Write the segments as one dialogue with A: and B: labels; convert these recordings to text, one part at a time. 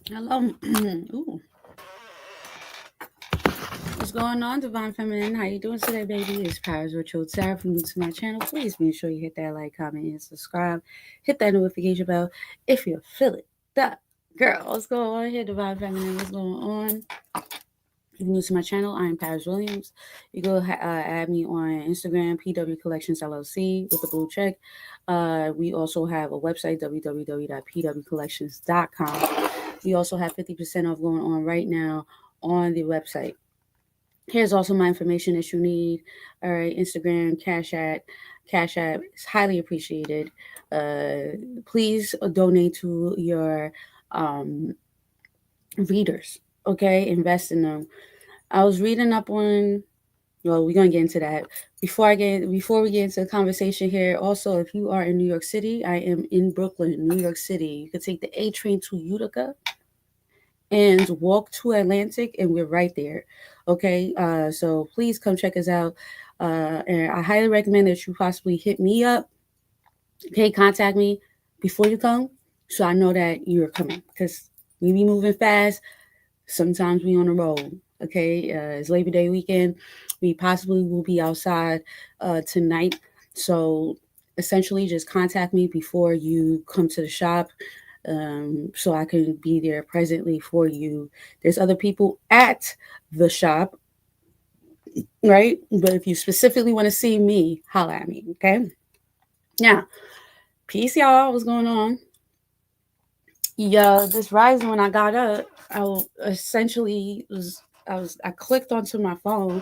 A: Hello. Ooh. What's going on, Divine Feminine? How you doing today, baby? It's Powers Ritual Sarah. If you're new to my channel, please make sure you hit that like, comment, and subscribe. Hit that notification bell if you feel it. That girl, what's going on here, Divine Feminine? What's going on? If you're new to my channel, I am Paris Williams. You go add me on Instagram, PW Collections LLC with the blue check. We also have a website, www.pwcollections.com. We also have 50% off going on right now on the website. Here's also my information that you need. All right, Instagram, Cash App is highly appreciated. Please donate to your um, readers. Okay, invest in them. I was reading up on. Well, we're gonna get into that. Before we get into the conversation here, also if you are in New York City, I am in Brooklyn, New York City. You can take the A train to Utica and walk to Atlantic, and we're right there. Okay, so please come check us out. And I highly recommend that you possibly hit me up. Okay, contact me before you come, so I know that you're coming because we be moving fast. Sometimes we on the road. Okay, it's Labor Day weekend. We possibly will be outside tonight. So essentially, just contact me before you come to the shop, so I can be there presently for you. There's other people at the shop, right? But if you specifically want to see me, holla at me. Okay. Now, peace, y'all. What's going on? Yeah, this rising when I got up, essentially I clicked onto my phone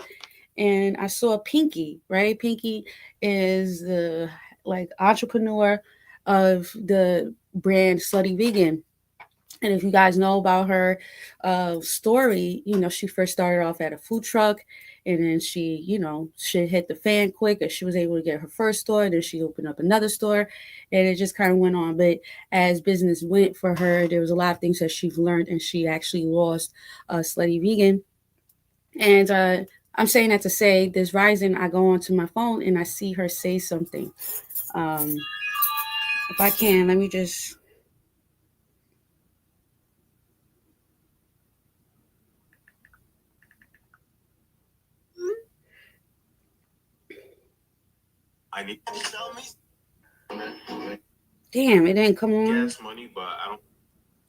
A: and I saw Pinky, right? Pinky is the like entrepreneur of the brand Slutty Vegan. And if you guys know about her story, she first started off at a food truck and then she hit the fan quick and she was able to get her first store. Then she opened up another store and it just kind of went on. But as business went for her, there was a lot of things that she's learned and she actually lost Slutty Vegan. And I'm saying that to say this rising, I go onto my phone and I see her say something. Um, if I can, let me just. I need to tell me. Damn, it didn't come on. Gas money, but I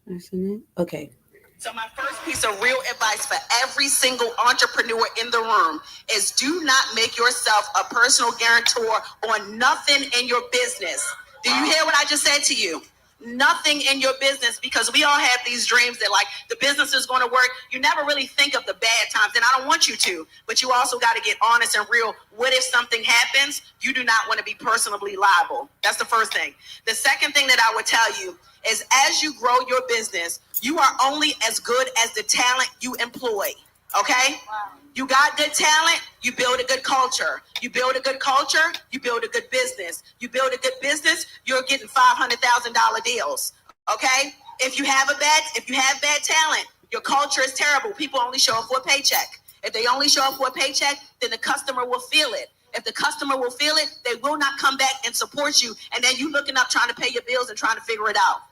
A: don't. Okay.
B: So my first piece of real advice for every single entrepreneur in the room is do not make yourself a personal guarantor on nothing in your business. Do you hear what I just said to you? Nothing in your business, because we all have these dreams that like the business is going to work. You never really think of the bad times, and I don't want you to, but you also got to get honest and real. What if something happens? You do not want to be personally liable. That's the first thing. The second thing that I would tell you is as you grow your business, you are only as good as the talent you employ. Okay? Wow. You got good talent, you build a good culture. You build a good culture, you build a good business. You build a good business, you're getting $500,000 deals. Okay? If you have bad talent, your culture is terrible. People only show up for a paycheck. If they only show up for a paycheck, then the customer will feel it. If the customer will feel it, they will not come back and support you. And then you looking up trying to pay your bills and trying to figure it out.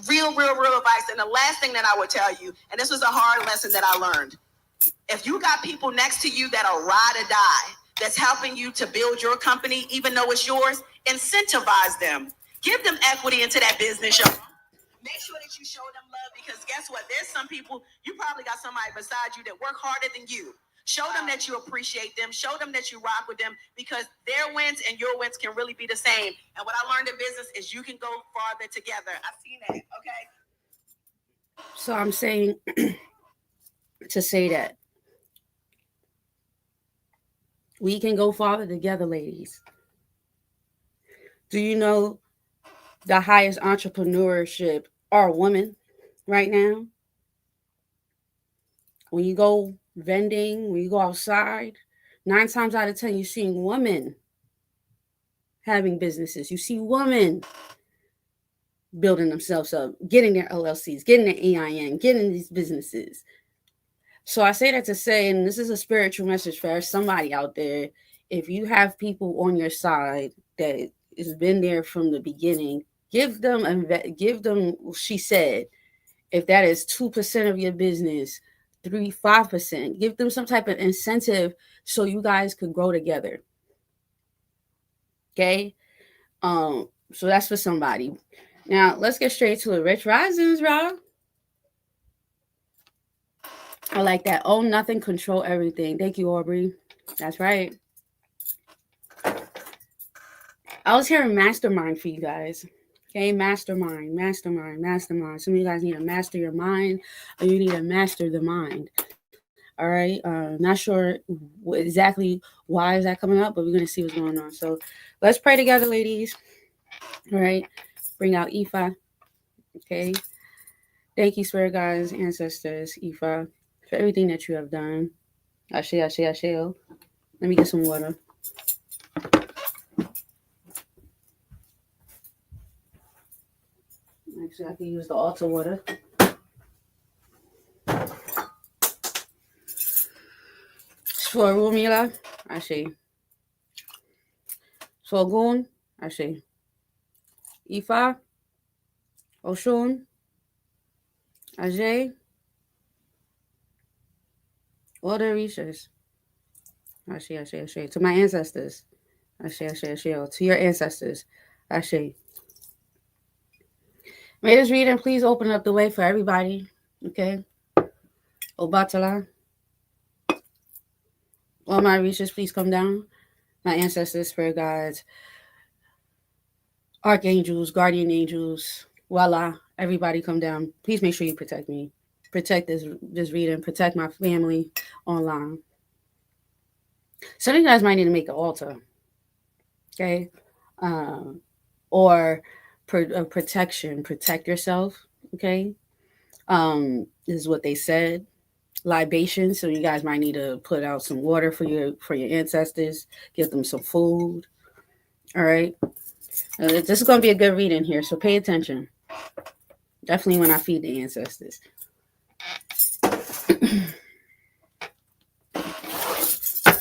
B: Real advice. And the last thing that I would tell you, and this was a hard lesson that I learned. If you got people next to you that are ride or die, that's helping you to build your company, even though it's yours, incentivize them. Give them equity into that business. Make sure that you show them love, because guess what? There's some people, you probably got somebody beside you that work harder than you. Show them that you appreciate them. Show them that you rock with them, because their wins and your wins can really be the same. And what I learned in business is you can go farther together. I've seen that, okay?
A: So I'm saying to say that we can go farther together, ladies. Do you know the highest entrepreneurship are women right now? When you go vending, when you go outside, 9 times out of 10, you're seeing women having businesses. You see women building themselves up, getting their LLCs, getting their EIN, getting these businesses. So I say that to say, and this is a spiritual message for somebody out there, if you have people on your side that has been there from the beginning, give them, she said, If that is 2% of your business, 5%, give them some type of incentive so you guys could grow together. Okay. So that's for somebody. Now let's get straight to it. Rich Risings, Rob. I like that. Own nothing, control everything. Thank you, Aubrey. That's right. I was hearing mastermind for you guys. Okay, mastermind, mastermind, mastermind. Some of you guys need to master your mind, or you need to master the mind. All right. Not sure exactly why is that coming up, but we're gonna see what's going on. So let's pray together, ladies. All right. Bring out Ifa. Okay. Thank you, spirit guides, ancestors, Ifa, for everything that you have done. Ashe, ashe, ashe. Let me get some water. Actually, I can use the altar water. Swarumila, Ashe. Swagun, Ashe. Ifa, Oshun, Ajay, all the Orishas. Ashe, Ashe, Ashe. To my ancestors. Ashe, Ashe, Ashe. To your ancestors. Ashe. May this reading please open up the way for everybody. Okay. Obatala. All my Orishas, please come down. My ancestors, spirit guides, archangels, guardian angels. Voila. Everybody come down. Please make sure you protect me. Protect this reading. Protect my family online. Some of you guys might need to make an altar. Okay. Um, or protection. Protect yourself. Okay. This is what they said. Libation. So you guys might need to put out some water for your ancestors. Give them some food. All right. This is going to be a good reading here, so pay attention. Definitely when I feed the ancestors.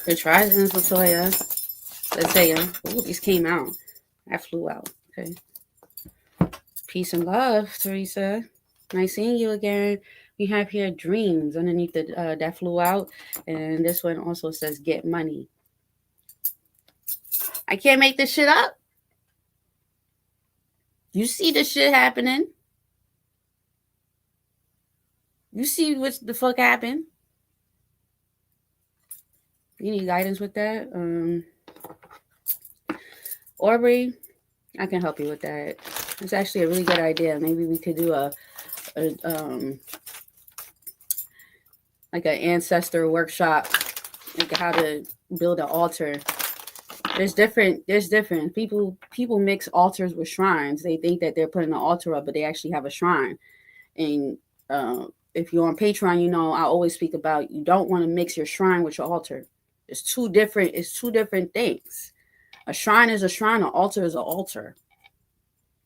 A: Rich Risings, Latoya. Latoya. Oh, these came out. That flew out. Okay. Peace and love, Teresa. Nice seeing you again. We have here dreams underneath the that flew out, and this one also says get money. I can't make this shit up. You see this shit happening. You see what the fuck happened. You need guidance with that. Aubrey, I can help you with that. It's actually a really good idea. Maybe we could do a like an ancestor workshop, like how to build an altar. There's different people mix altars with shrines. They think that they're putting an altar up, but they actually have a shrine. And if you're on Patreon, you know I always speak about you don't want to mix your shrine with your altar. It's two different things. A shrine is a shrine, an altar is an altar.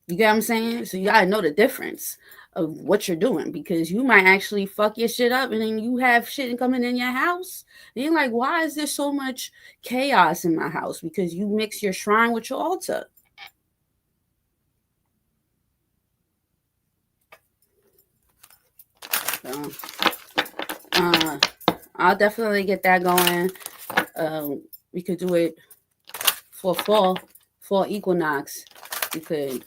A: You get what I'm saying? So you gotta know the difference of what you're doing, because you might actually fuck your shit up and then you have shit coming in your house. And you're like, why is there so much chaos in my house? Because you mix your shrine with your altar. So, I'll definitely get that going. We could do it for fall equinox. We could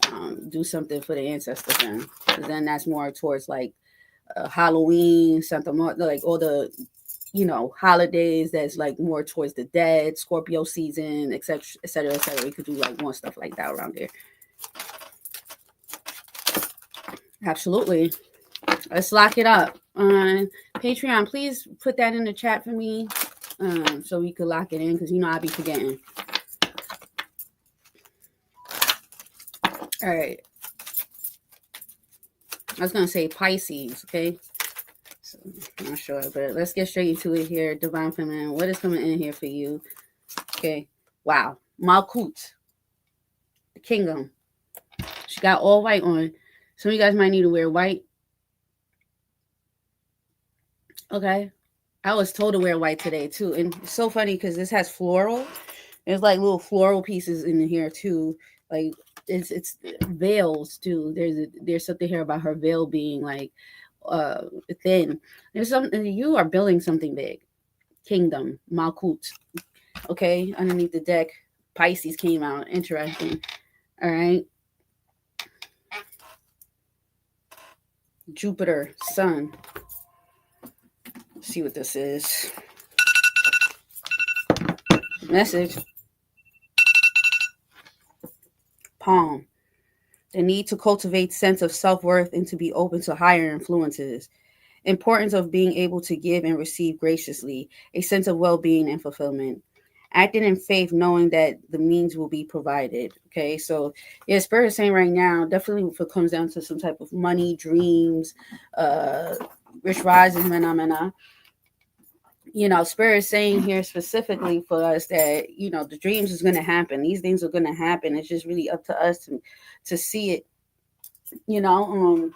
A: do something for the ancestors then, because then that's more towards like Halloween, Santa Marta, like all the holidays that's like more towards the dead, Scorpio season, etc., etc., etc. We could do like more stuff like that around there. Absolutely. Let's lock it up. Patreon, please put that in the chat for me, so we could lock it in, because I'll be forgetting. All right. I was gonna say Pisces, okay? So I'm not sure, but let's get straight into it here. Divine Feminine, what is coming in here for you? Okay. Wow. Malkut, the kingdom. She got all white on. Some of you guys might need to wear white. Okay. I was told to wear white today too. And it's so funny because this has floral. There's like little floral pieces in here too. Like it's veils too. There's something here about her veil being like uh thin. There's something, you are building something big. Kingdom, Malkut. Okay, underneath the deck, Pisces came out. Interesting. All right, Jupiter, Sun. Let's see what this is. Message. Palm. The need to cultivate sense of self-worth and to be open to higher influences. Importance of being able to give and receive graciously. A sense of well-being and fulfillment. Acting in faith, knowing that the means will be provided. Okay, so yeah, Spirit is saying right now, definitely if it comes down to some type of money, dreams, uh, rich rising phenomena, Spirit is saying here specifically for us that the dreams is going to happen. These things are going to happen. It's just really up to us to see it, you know,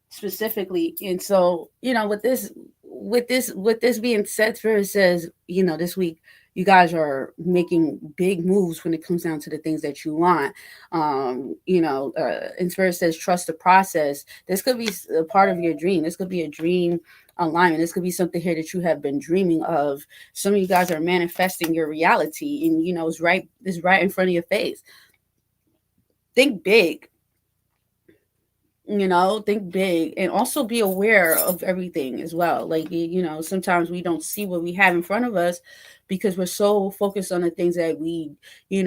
A: specifically. And so, with this being said, Spirit says, this week you guys are making big moves when it comes down to the things that you want. And Spirit says trust the process. This could be a part of your dream. This could be a dream alignment. This could be something here that you have been dreaming of. Some of you guys are manifesting your reality, and it's right in front of your face. Think big. Think big, and also be aware of everything as well. Like, sometimes we don't see what we have in front of us because we're so focused on the things that we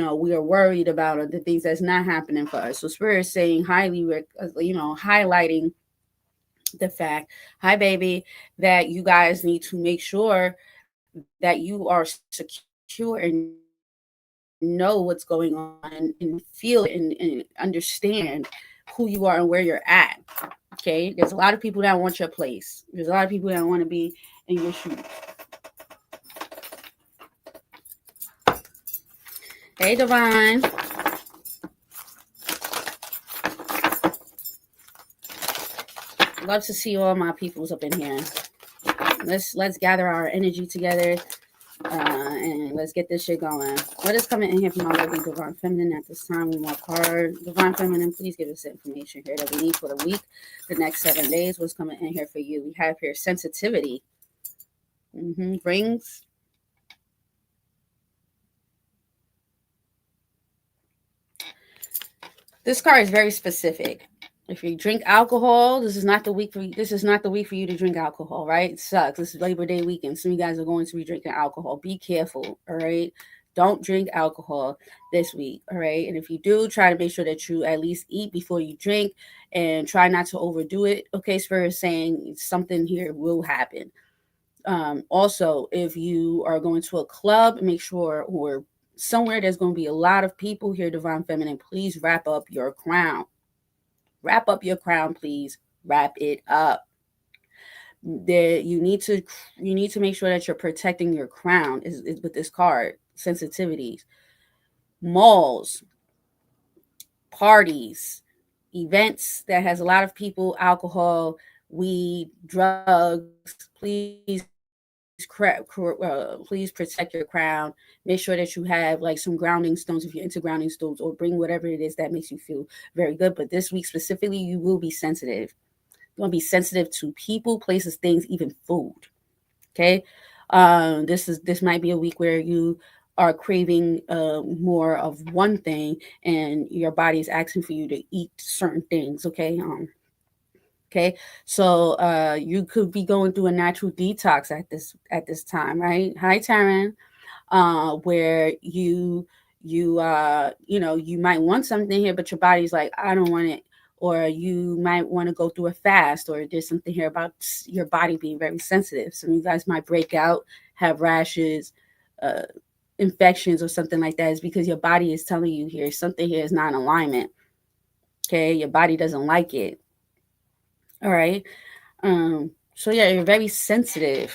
A: are worried about, or the things that's not happening for us. So Spirit is saying highlighting the fact, hi baby, that you guys need to make sure that you are secure and know what's going on, and feel it, and understand who you are and where you're at. Okay, there's a lot of people that want your place. There's a lot of people that want to be in your shoes. Hey, Divine. Love to see all my peoples up in here. Let's gather our energy together, and let's get this shit going. What is coming in here from my lovely Divine Feminine at this time? We want card. Divine Feminine, please give us the information here that we need for the week, the next 7 days. What's coming in here for you? We have here sensitivity. Rings. This card is very specific. If you drink alcohol, this is not the week for you. This is not the week for you to drink alcohol, right? It sucks. This is Labor Day weekend. Some of you guys are going to be drinking alcohol. Be careful, all right? Don't drink alcohol this week, all right? And if you do, try to make sure that you at least eat before you drink, and try not to overdo it. Okay, Spirit is saying something here will happen. Also, if you are going to a club, make sure, or somewhere there's going to be a lot of people here, Divine Feminine, please wrap up your crown. Wrap up your crown, please. Wrap it up. There, you need to make sure that you're protecting your crown. Is with this card, sensitivities, malls, parties, events that has a lot of people, alcohol, weed, drugs. Please protect your crown. Make sure that you have like some grounding stones if you're into grounding stones, or bring whatever it is that makes you feel very good. But this week specifically, you will be sensitive. You want to be sensitive to people, places, things, even food. Okay. This might be a week where you are craving more of one thing, and your body is asking for you to eat certain things. Okay, so you could be going through a natural detox at this time, right? Hi, Taryn. Where you might want something here, but your body's like, I don't want it. Or you might want to go through a fast, or there's something here about your body being very sensitive. Some of you guys might break out, have rashes, uh, infections, or something like that. Is because your body is telling you here something here is not in alignment. Okay, your body doesn't like it. All right. So yeah, you're very sensitive.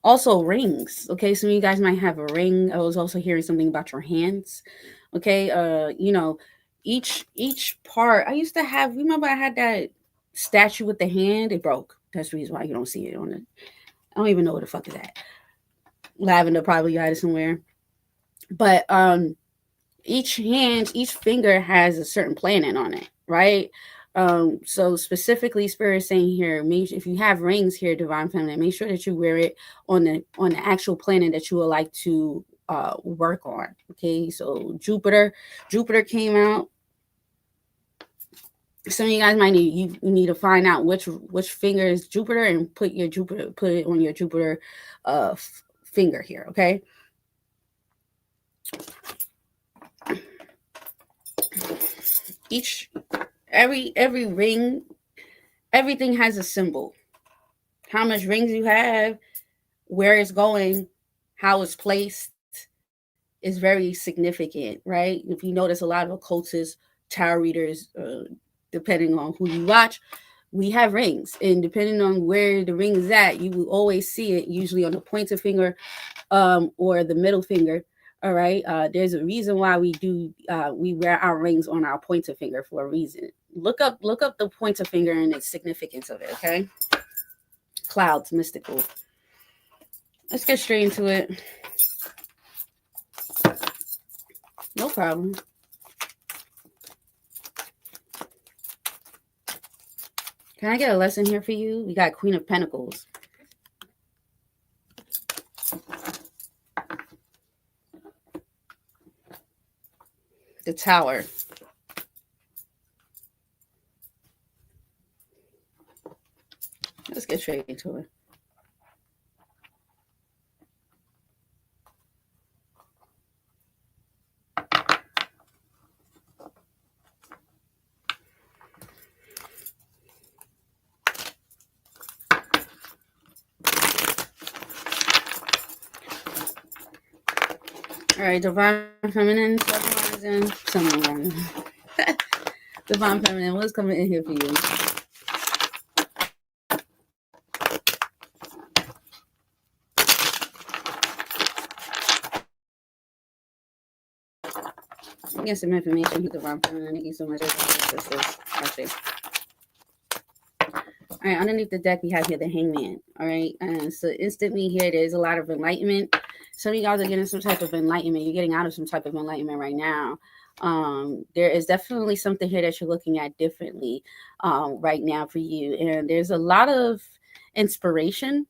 A: Also, rings. Okay, some of you guys might have a ring. I was also hearing something about your hands. Okay, each part. I used to have. Remember, I had that statue with the hand. It broke. That's the reason why you don't see it on it. I don't even know what the fuck is that. Lavender probably got it somewhere. But each finger has a certain planet on it, right? So specifically, Spirit is saying here, if you have rings here, Divine Feminine, make sure that you wear it on the actual planet that you would like to work on. Okay, so Jupiter came out. Some of you guys might you need to find out which finger is Jupiter and put it on your Jupiter finger here. Okay. Each every ring, everything has a symbol. How much rings you have, where it's going, how it's placed is very significant, right? If you notice, a lot of occultists, tarot readers, depending on who you watch, we have rings, and depending on where the ring is at, you will always see it usually on the pointer finger, or the middle finger. All right. There's a reason why we wear our rings on our pointer finger for a reason. Look up the pointer finger and the significance of it. Okay. Clouds, mystical. Let's get straight into it. No problem. Can I get a lesson here for you? We got Queen of Pentacles. The Tower. Let's get straight into it. All right, Divine Feminine, someone. Divine Feminine, what's coming in here for you? Get some information with Divine Feminine. Thank you so much. Actually. All right, underneath the deck, we have here the Hangman. All right, so instantly here, there's a lot of enlightenment. Some of you guys are getting some type of enlightenment. You're getting out of some type of enlightenment right now. There is definitely something here that you're looking at differently right now for you. And there's a lot of inspiration.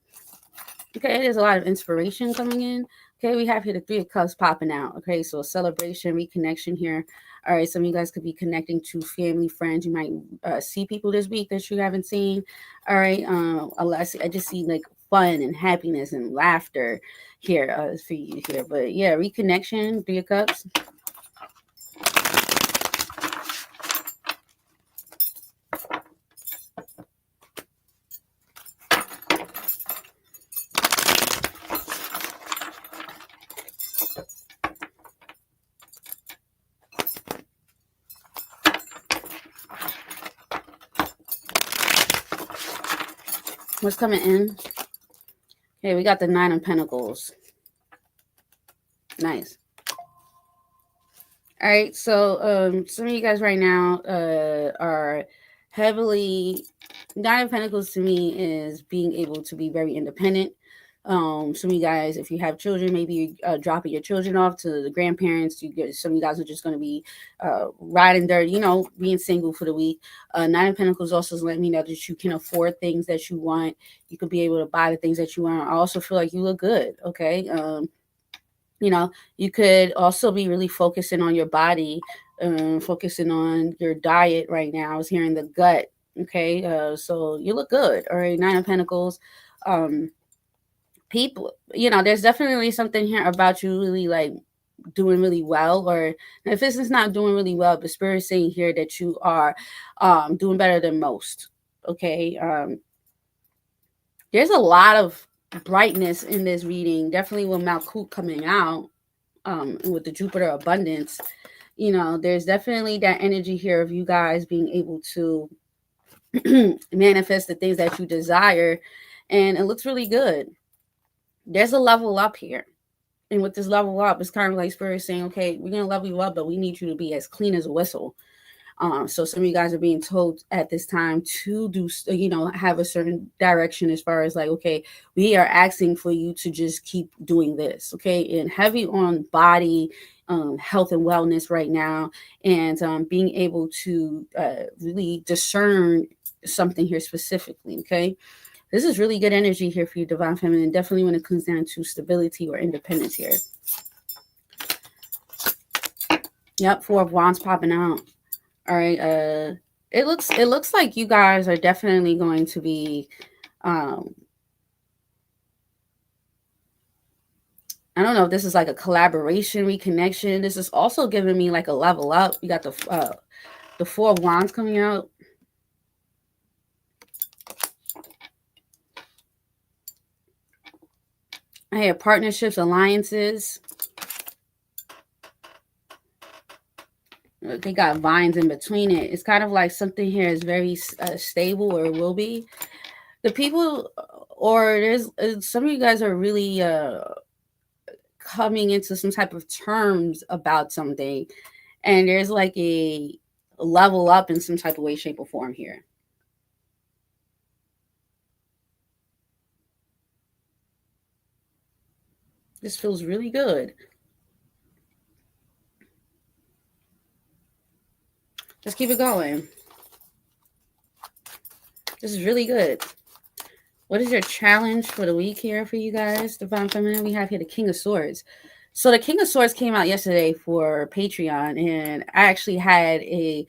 A: Okay, there's a lot of inspiration coming in. Okay, we have here the Three of Cups popping out. Okay, so a celebration, reconnection here. All right, some of you guys could be connecting to family, friends. You might see people this week that you haven't seen. All right, I just see like fun and happiness and laughter here for you here. But yeah, reconnection, Three of Cups. What's coming in? Okay, we got the Nine of Pentacles. Nice. All right, so some of you guys right now are heavily. Nine of Pentacles to me is being able to be very independent. Some of you guys, if you have children, maybe dropping your children off to the grandparents. Some of you guys are just going to be riding dirty, being single for the week. Nine of Pentacles also is letting me know that you can afford things that you want. You could be able to buy the things that you want. I also feel like you look good. Okay. You could also be really focusing on your body, focusing on your diet right now. I was hearing the gut. Okay. So you look good. All right. Nine of Pentacles. People, there's definitely something here about you really like doing really well, or if this is not doing really well, but Spirit is saying here that you are doing better than most. Okay. There's a lot of brightness in this reading, definitely with Malkuth coming out, and with the Jupiter abundance. There's definitely that energy here of you guys being able to manifest the things that you desire, and it looks really good. There's a level up here. And with this level up, it's kind of like Spirit saying, okay, we're going to level you up, but we need you to be as clean as a whistle. So some of you guys are being told at this time to do, have a certain direction as far as like, okay, we are asking for you to just keep doing this, okay? And heavy on body, health and wellness right now, and being able to really discern something here specifically, okay? This is really good energy here for you, Divine Feminine, definitely when it comes down to stability or independence here. Yep, Four of Wands popping out. All right. It looks like you guys are definitely going to be I don't know if this is like a collaboration, reconnection. This is also giving me like a level up. You got the Four of Wands coming out. I have partnerships, alliances. They got vines in between it. It's kind of like something here is very stable, or will be. The people, or there's some of you guys are really coming into some type of terms about something, and there's like a level up in some type of way, shape, or form here. This feels really good. Let's keep it going. This is really good. What is your challenge for the week here for you guys, Divine Feminine? We have here the King of Swords. So the King of Swords came out yesterday for Patreon, and I actually had a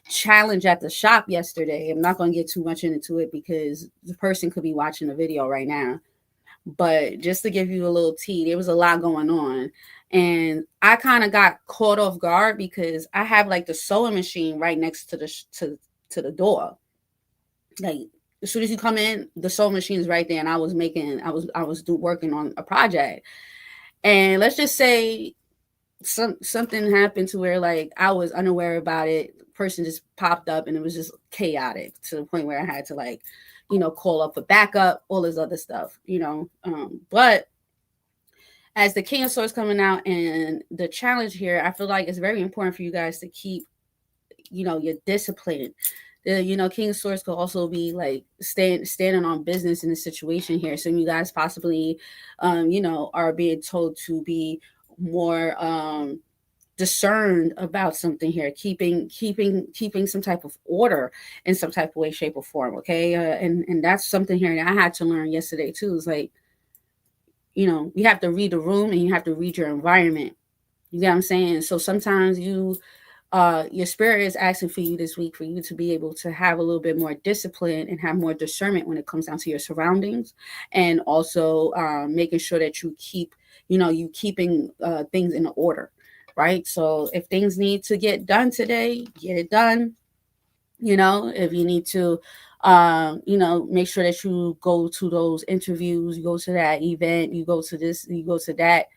A: challenge at the shop yesterday. I'm not going to get too much into it because the person could be watching the video right now. But just to give you a little tea, there was a lot going on. And I kind of got caught off guard because I have like the sewing machine right next to the door. Like as soon as you come in, the sewing machine is right there, and I was working on a project. And let's just say something happened to where like I was unaware about it. The person just popped up, and it was just chaotic to the point where I had to like, call up for backup, all this other stuff, But as the King of Swords coming out and the challenge here, I feel like it's very important for you guys to keep, your discipline. The King of Swords could also be like standing on business in the situation here. So you guys possibly, are being told to be more discerned about something here, keeping some type of order in some type of way, shape, or form. Okay, and that's something here that I had to learn yesterday too. Is like, you have to read the room and you have to read your environment. You get what I'm saying? So sometimes your spirit is asking for you this week for you to be able to have a little bit more discipline and have more discernment when it comes down to your surroundings, and also making sure that you keeping things in order, right? So if things need to get done today, get it done. If you need to make sure that you go to those interviews, you go to that event, you go to this, you go to that,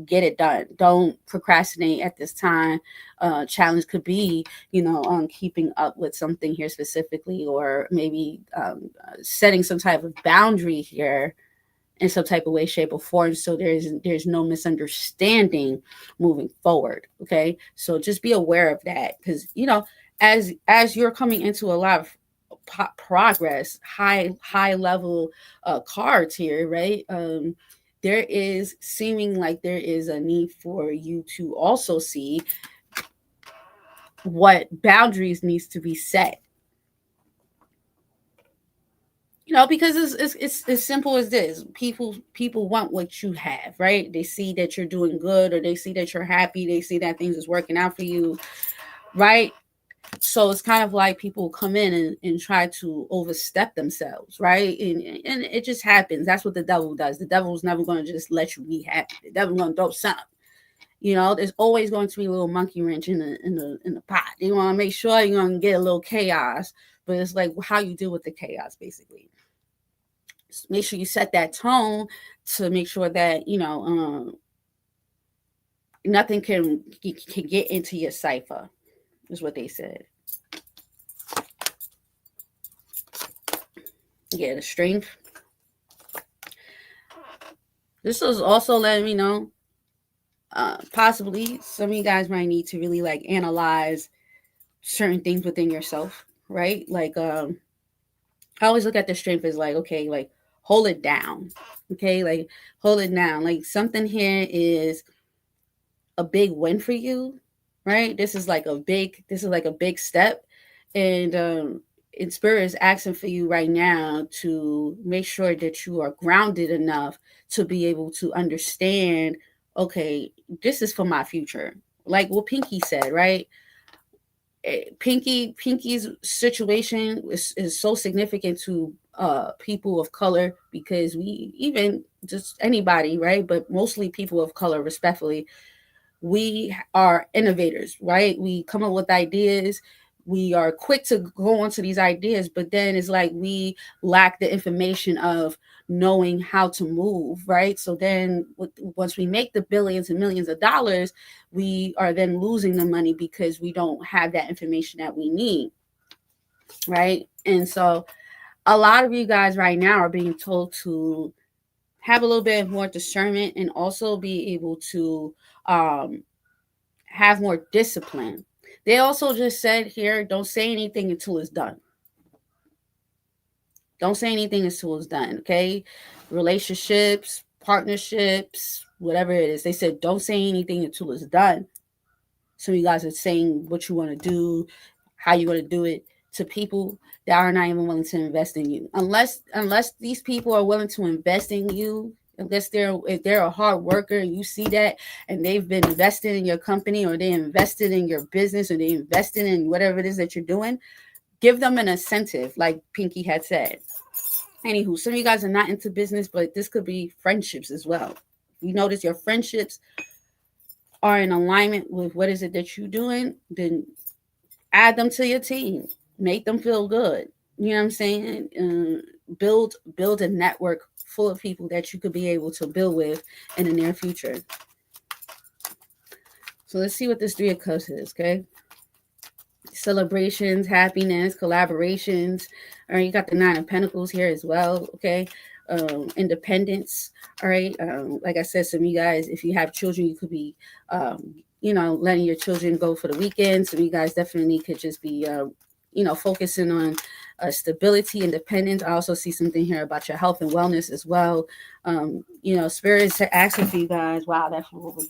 A: get it done. Don't procrastinate at this time. Challenge could be, on keeping up with something here specifically, or maybe setting some type of boundary here in some type of way, shape, or form, so there's no misunderstanding moving forward. Okay, so just be aware of that, because as you're coming into a lot of progress, high level cards here, right? There is seeming like there is a need for you to also see what boundaries needs to be set. Because it's as simple as this. People want what you have, right? They see that you're doing good, or they see that you're happy, they see that things is working out for you, right? So it's kind of like people come in and try to overstep themselves, right? And it just happens. That's what the devil does. The devil's never going to just let you be happy. The devil's going to throw something. There's always going to be a little monkey wrench in the pot. You want to make sure you're going to get a little chaos, but it's like how you deal with the chaos, basically. Just make sure you set that tone to make sure that nothing can get into your cipher, is what they said. Yeah, the strength. This was also letting me know, possibly some of you guys might need to really like analyze certain things within yourself, right? Like I always look at the strength as like, okay, like hold it down. Okay, like hold it down. Like something here is a big win for you, right? This is like a big step. And spirit is asking for you right now to make sure that you are grounded enough to be able to understand, okay, this is for my future. Like what Pinky said, right? Pinky's situation is so significant to people of color, because we, even just anybody, right, but mostly people of color, respectfully, we are innovators, right? We come up with ideas. We are quick to go onto these ideas, but then it's like we lack the information of knowing how to move, right? So then once we make the billions and millions of dollars, we are then losing the money because we don't have that information that we need, right? And so a lot of you guys right now are being told to have a little bit more discernment and also be able to um, have more discipline. They also just said here, don't say anything until it's done. Don't say anything until it's done, okay? Relationships, partnerships, whatever it is. They said, don't say anything until it's done. So you guys are saying what you want to do, how you want to do it to people that are not even willing to invest in you. Unless these people are willing to invest in you, unless if they're a hard worker and you see that, and they've been invested in your company, or they invested in your business, or they invested in whatever it is that you're doing, give them an incentive, like Pinky had said. Anywho, some of you guys are not into business, but this could be friendships as well. You notice your friendships are in alignment with what is it that you're doing, then add them to your team, make them feel good. You know what I'm saying? Build a network full of people that you could be able to build with in the near future. So let's see what this Three of Cups is, okay? Celebrations, happiness, collaborations. All right, you got the Nine of Pentacles here as well, okay? Independence. All right. Like I said, some of you guys, if you have children, you could be letting your children go for the weekend. Some of you guys definitely could just be focusing on stability, independence. I also see something here about your health and wellness as well. Spirits are asking for you guys. Wow, that's what we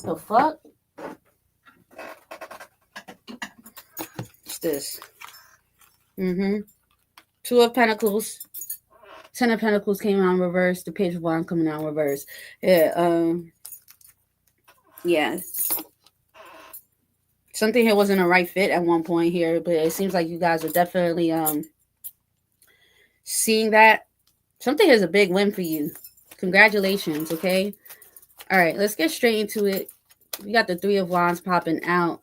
A: the fuck? What's this? Two of Pentacles, Ten of Pentacles came out in reverse. The Page of Wands coming out in reverse. Yeah. Something here wasn't a right fit at one point here, but it seems like you guys are definitely seeing that. Something is a big win for you. Congratulations, okay? All right, let's get straight into it. We got the Three of Wands popping out.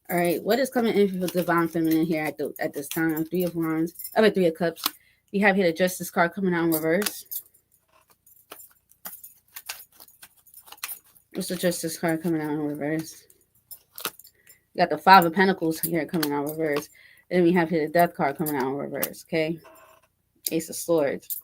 A: All right, what is coming in for Divine Feminine here at this time? Three of Wands. Three of Cups. You have here the Justice card coming out in reverse. What's the Justice card coming out in reverse? You got the Five of Pentacles here coming out in reverse. And then we have here the Death card coming out in reverse, okay? Ace of Swords.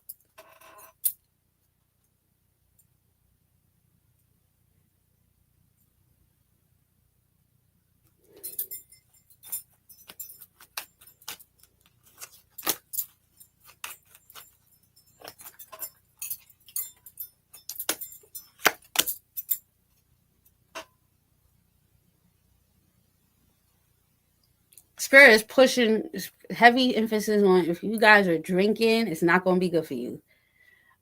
A: Spirit is pushing heavy emphasis on, if you guys are drinking, it's not going to be good for you.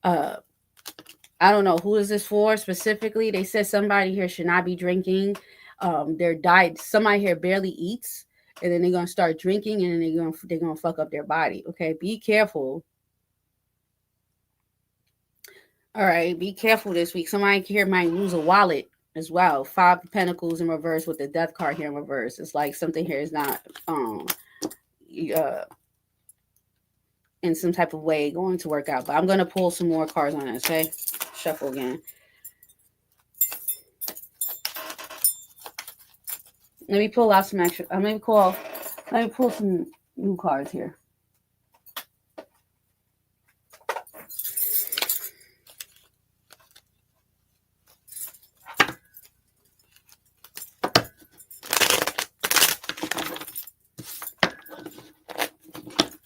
A: I don't know who is this for specifically. They said somebody here should not be drinking. Their diet, somebody here barely eats, and then they're gonna start drinking, and then they're gonna fuck up their body. Okay, be careful. All right, be careful this week. Somebody here might lose a wallet as well. Five of Pentacles in reverse with the Death card here in reverse. It's like something here is not in some type of way going to work out. But I'm gonna pull some more cards on this. Okay, shuffle again. Let me pull out some extra. Let me pull some new cards here.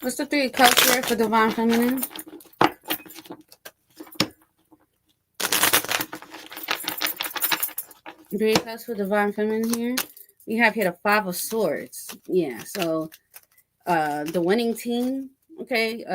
A: What's the Three of Cups here for Divine Feminine? Three of Cups for Divine Feminine here. We have here the Five of Swords. Yeah, so the winning team. Okay,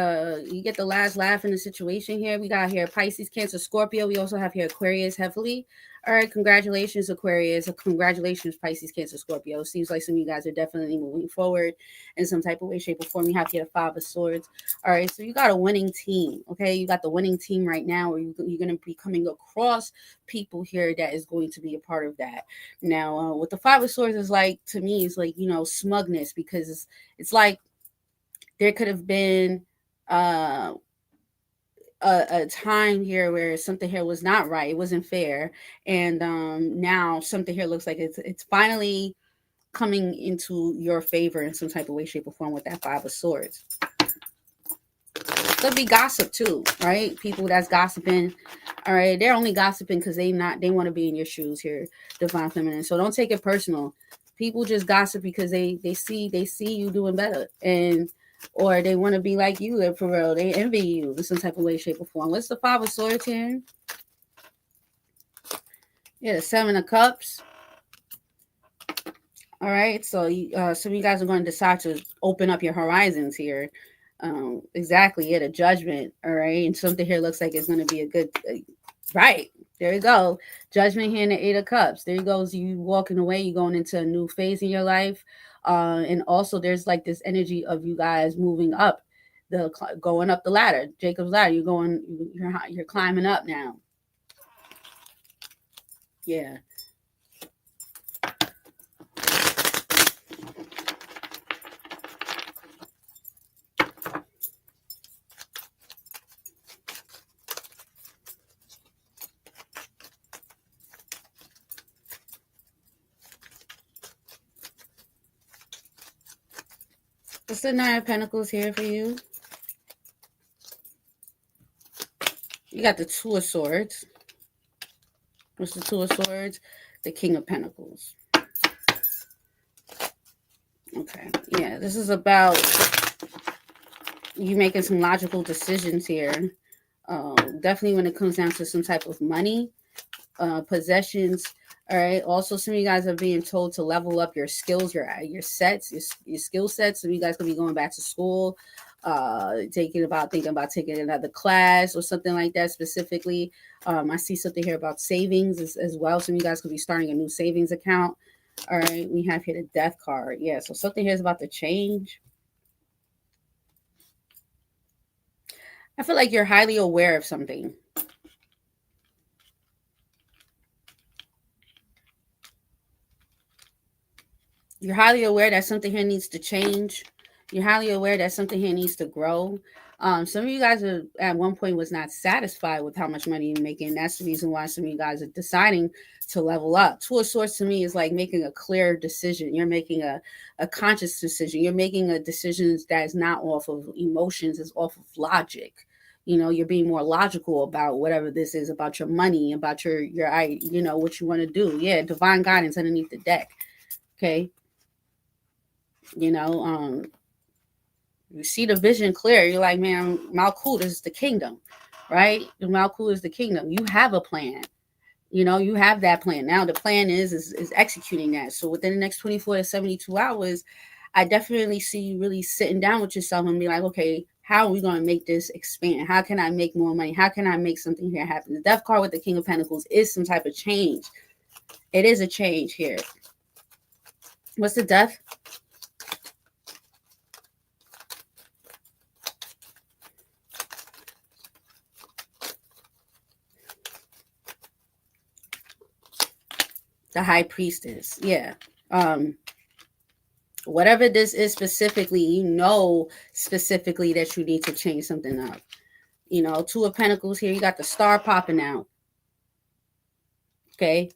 A: you get the last laugh in the situation here. We got here Pisces, Cancer, Scorpio. We also have here Aquarius heavily. All right, congratulations, Aquarius. Congratulations, Pisces, Cancer, Scorpio. Seems like some of you guys are definitely moving forward in some type of way, shape, or form. You have here the Five of Swords. All right, so you got a winning team. Okay, you got the winning team right now, where you're going to be coming across people here that is going to be a part of that. Now, what the Five of Swords is like to me is like, smugness, because it's like there could have been uh, a time here where something here was not right, it wasn't fair, and now something here looks like it's finally coming into your favor in some type of way, shape, or form with that Five of Swords. Could be gossip too, right? People that's gossiping, all right, they're only gossiping because they want to be in your shoes here, Divine Feminine. So don't take it personal. People just gossip because they see you doing better, and or they want to be like you, for real. They envy you in some type of way, shape, or form. What's the Five of Swords here? Yeah, the Seven of Cups. All right, so some of you guys are going to decide to open up your horizons here. Exactly, yeah, the Judgment. All right, and something here looks like it's going to be a good, right. There you go. Judgment here in the Eight of Cups. There you go. So you walking away, you're going into a new phase in your life. And also there's like this energy of you guys moving up, going up the ladder, Jacob's ladder. You're climbing up now. Yeah. What's the Nine of Pentacles here for you? You got the Two of Swords. What's the Two of Swords? The King of Pentacles. Okay. Yeah, this is about you making some logical decisions here. Definitely when it comes down to some type of money, possessions. All right. Also, some of you guys are being told to level up your skills, your skill sets. So you guys could be going back to school, thinking about taking another class or something like that specifically. I see something here about savings as well. Some of you guys could be starting a new savings account. All right. We have here the Death card. Yeah. So something here is about to change. I feel like you're highly aware of something. You're highly aware that something here needs to change. You're highly aware that something here needs to grow. Some of you guys are, at one point was not satisfied with how much money you're making. That's the reason why some of you guys are deciding to level up. Two of Swords to me is like making a clear decision. You're making a conscious decision. You're making a decision that is not off of emotions, it's off of logic. You're being more logical about whatever this is, about your money, about your what you want to do. Yeah, divine guidance underneath the deck. Okay. You see the vision clear. You're like, man, Malkuth is the kingdom, right? Malkuth is the kingdom. You have a plan. You have that plan. Now the plan is executing that. So within the next 24 to 72 hours, I definitely see you really sitting down with yourself and be like, okay, how are we going to make this expand? How can I make more money? How can I make something here happen? The Death card with the King of Pentacles is some type of change. It is a change here. What's the Death? The High Priestess. Yeah. Whatever this is specifically, specifically that you need to change something up. Two of Pentacles here. You got the Star popping out. Okay.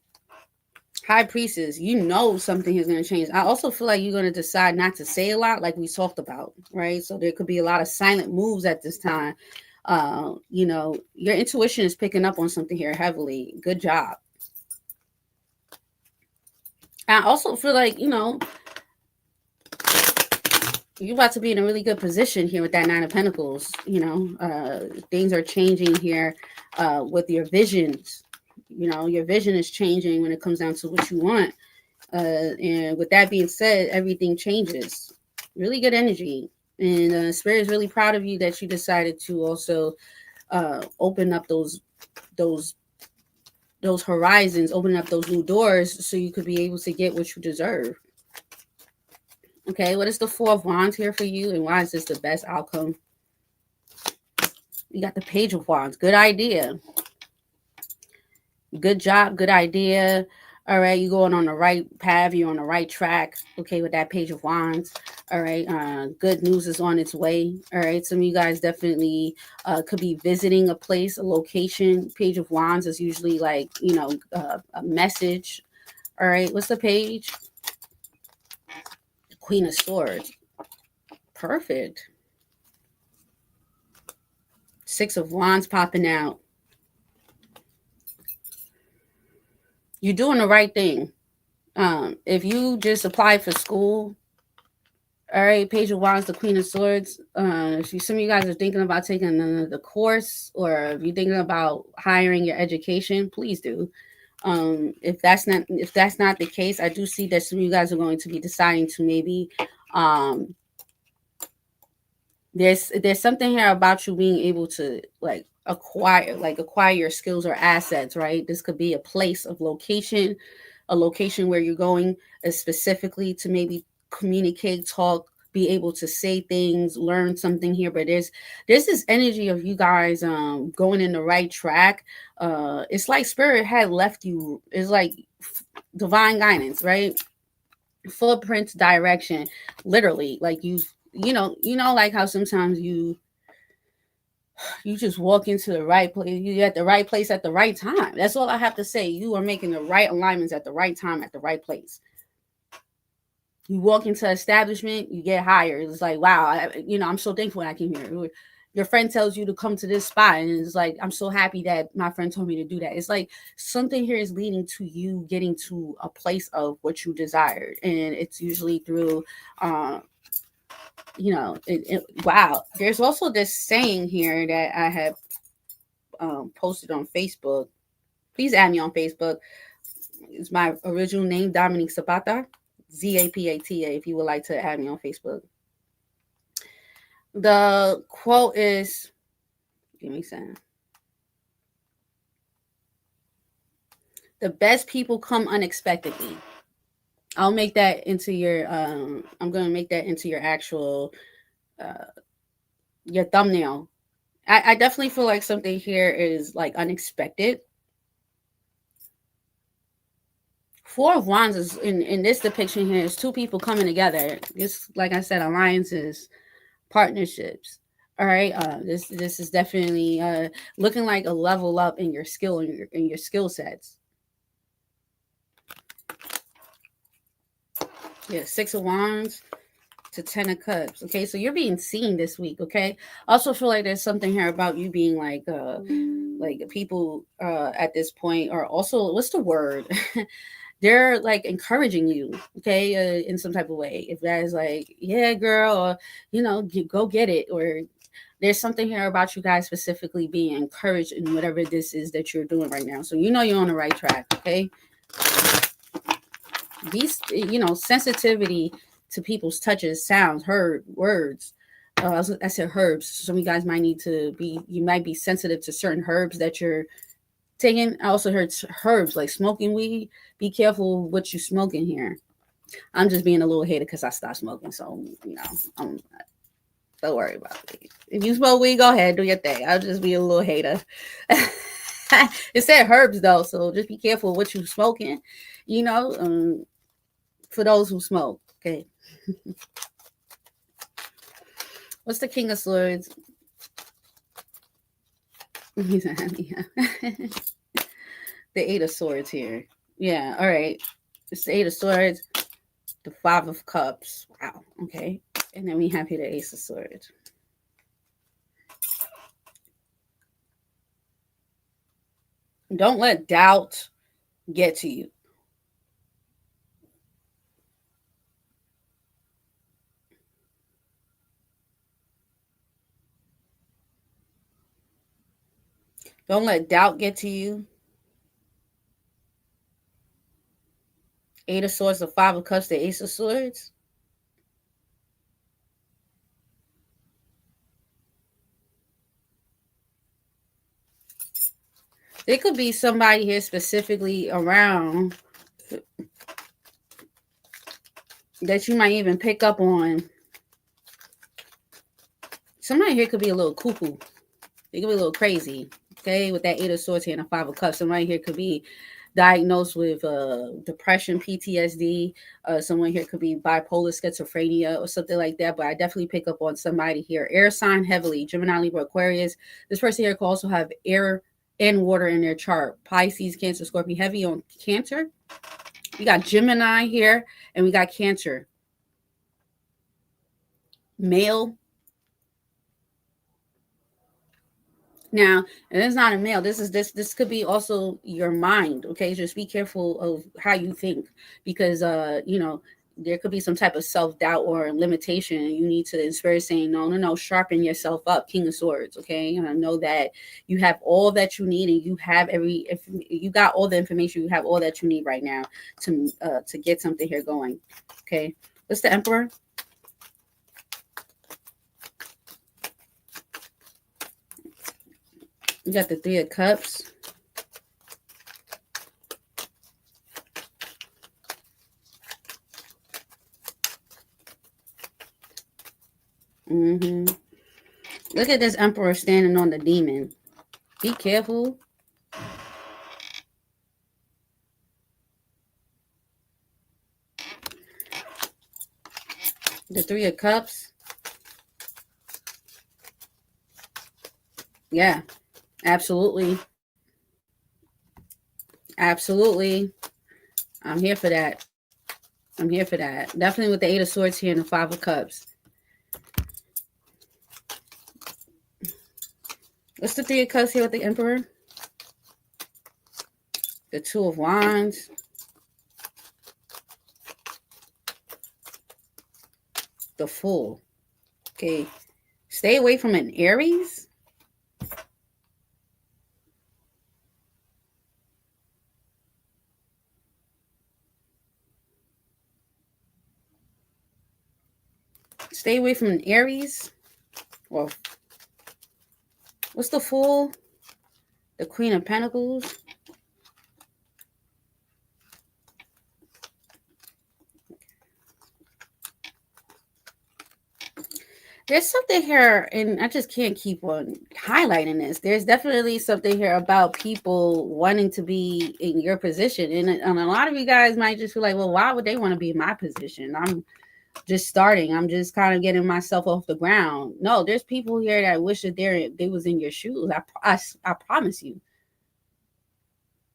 A: High Priestess, something is going to change. I also feel like you're going to decide not to say a lot, like we talked about, right? So there could be a lot of silent moves at this time. Your intuition is picking up on something here heavily. Good job. I also feel like, you're about to be in a really good position here with that Nine of Pentacles. Things are changing here with your visions. Your vision is changing when it comes down to what you want. And with that being said, everything changes. Really good energy. And Spirit is really proud of you that you decided to also open up those those horizons, open up those new doors so you could be able to get what you deserve. Okay, what is the Four of Wands here for you, and why is this the best outcome? You got the Page of Wands. Good idea. Good job. Good idea. All right, you're going on the right path. You're on the right track. Okay, with that Page of Wands. All right, good news is on its way. All right, some of you guys definitely could be visiting a place, a location. Page of Wands is usually like, a message. All right, what's the page? Queen of Swords. Perfect. Six of Wands popping out. You're doing the right thing. If you just applied for school, all right, Page of Wands, the Queen of Swords. If some of you guys are thinking about taking the course, or if you're thinking about hiring your education, please do. If that's not the case, I do see that some of you guys are going to be deciding to maybe there's something here about you being able to acquire your skills or assets, right? This could be a place of location, a location where you're going specifically to maybe communicate, talk, be able to say things, learn something here. But there's this energy of you guys going in the right track. It's like Spirit had left you. It's like divine guidance, right? Footprints, direction, literally. Like like how sometimes you just walk into the right place. You're at the right place at the right time. That's all I have to say. You are making the right alignments at the right time, at the right place. You walk into establishment, you get hired. It's like, wow, I'm so thankful when I came here. Your friend tells you to come to this spot, and it's like, I'm so happy that my friend told me to do that. It's like something here is leading to you getting to a place of what you desired, and it's usually through wow. There's also this saying here that I have posted on Facebook. Please add me on Facebook. It's my original name, Dominique Zapata, Zapata, if you would like to add me on Facebook. The quote is, give me a second. The best people come unexpectedly. I'll make that into your I'm going to make that into your actual your thumbnail. I definitely feel like something here is like unexpected. Four of Wands is in this depiction here is two people coming together. It's like I said, alliances, partnerships. All right, this is definitely looking like a level up in your skill in your skill sets. Yeah, Six of Wands to Ten of Cups. Okay, so you're being seen this week. Okay, I also feel like there's something here about you being like people at this point are also, what's the word? They're like encouraging you, okay, in some type of way. If that is like, yeah, girl, or go get it, or there's something here about you guys specifically being encouraged in whatever this is that you're doing right now. So you're on the right track, okay? These, sensitivity to people's touches, sounds, heard, words. I said herbs. Some of you guys might need to be, you might be sensitive to certain herbs that you're taking. I also heard herbs like smoking weed. Be careful what you smoking here. I'm just being a little hater because I stopped smoking, so don't worry about it. If you smoke weed, go ahead, do your thing. I'll just be a little hater. It said herbs though, so just be careful what you smoking. For those who smoke, okay. What's the King of Swords? The Eight of Swords here. Yeah, all right. It's the Eight of Swords, the Five of Cups. Wow, okay. And then we have here the Ace of Swords. Don't let doubt get to you. Don't let doubt get to you. Eight of Swords, the Five of Cups, the Ace of Swords. There could be somebody here specifically around that you might even pick up on. Somebody here could be a little cuckoo. They could be a little crazy. Okay, with that Eight of Swords here and a Five of Cups, somebody here could be diagnosed with depression, PTSD. Someone here could be bipolar, schizophrenia, or something like that. But I definitely pick up on somebody here. Air sign heavily, Gemini, Libra, Aquarius. This person here could also have air and water in their chart. Pisces, Cancer, Scorpio, heavy on Cancer. We got Gemini here, and we got Cancer. Male. Now, and it's not a male. This could be also your mind. Okay, just be careful of how you think, because there could be some type of self doubt or limitation. You need to, in spirit, saying no, no, no, sharpen yourself up. King of Swords. Okay, and I know that you have all that you need, and you have if you got all the information, you have all that you need right now to get something here going. Okay, what's the Emperor? You got the Three of Cups. Look at this Emperor standing on the Demon. Be careful. The Three of Cups. Yeah, absolutely. Absolutely. I'm here for that. I'm here for that. Definitely with the Eight of Swords here and the Five of Cups. What's the Three of Cups here with the Emperor? The Two of Wands. The Fool. Okay. Stay away from an Aries. Stay away from an Aries. Well, what's the Fool? The Queen of Pentacles. There's something here, and I just can't keep on highlighting this. There's definitely something here about people wanting to be in your position. And a lot of you guys might just feel like, well, why would they want to be in my position? I'm just starting. I'm just kind of getting myself off the ground. No, there's people here that wish that they was in your shoes. I promise you.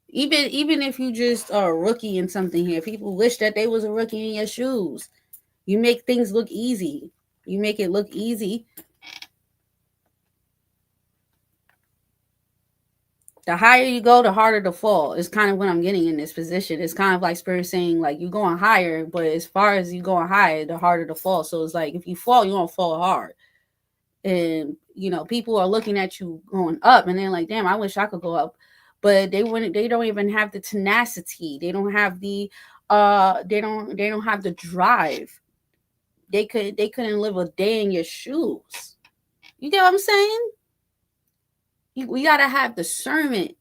A: Even if you just are a rookie in something here, people wish that they was a rookie in your shoes. You make things look easy. You make it look easy. The higher you go, the harder to fall. Is kind of what I'm getting in this position. It's kind of like Spirit saying, like, you're going higher, but as far as you going higher, the harder to fall. So it's like if you fall, you won't fall hard. And people are looking at you going up, and they're like, damn, I wish I could go up. But they don't even have the tenacity. They don't have the they don't have the drive. They couldn't live a day in your shoes. You get what I'm saying? We gotta have discernment.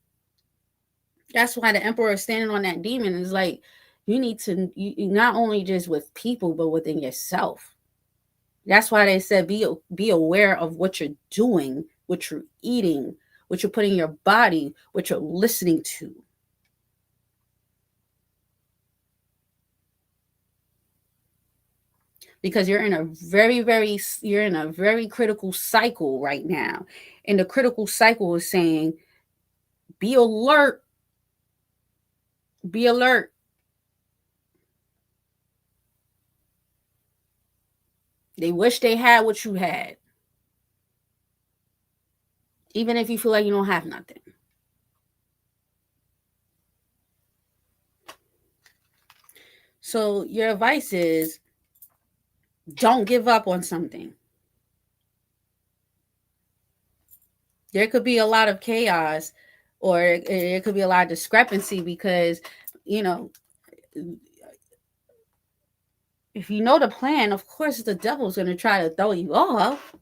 A: That's why the Emperor is standing on that Demon. Is like, you need to, you not only just with people, but within yourself. That's why they said be aware of what you're doing, what you're eating, what you're putting in your body, what you're listening to. Because you're in a very critical cycle right now. And the critical cycle is saying, be alert. Be alert. They wish they had what you had. Even if you feel like you don't have nothing. So your advice is, don't give up on something. There could be a lot of chaos, or it could be a lot of discrepancy because, you know, if you know the plan, of course the devil's gonna try to throw you off.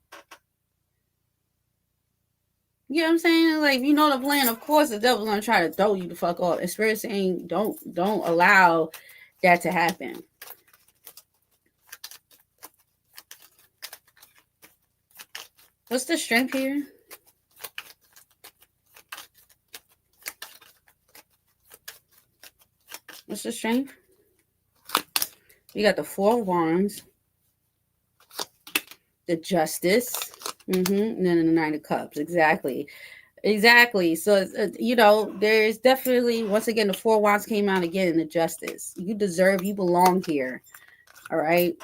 A: You know what I'm saying? Like, if you know the plan, of course the devil's gonna try to throw you the fuck off. And Spirit saying, don't allow that to happen. What's the strength here? What's the strength? We got the Four of Wands, the Justice, and then the Nine of Cups. Exactly. So, there's definitely, once again, the Four Wands came out again in the Justice. You belong here. All right.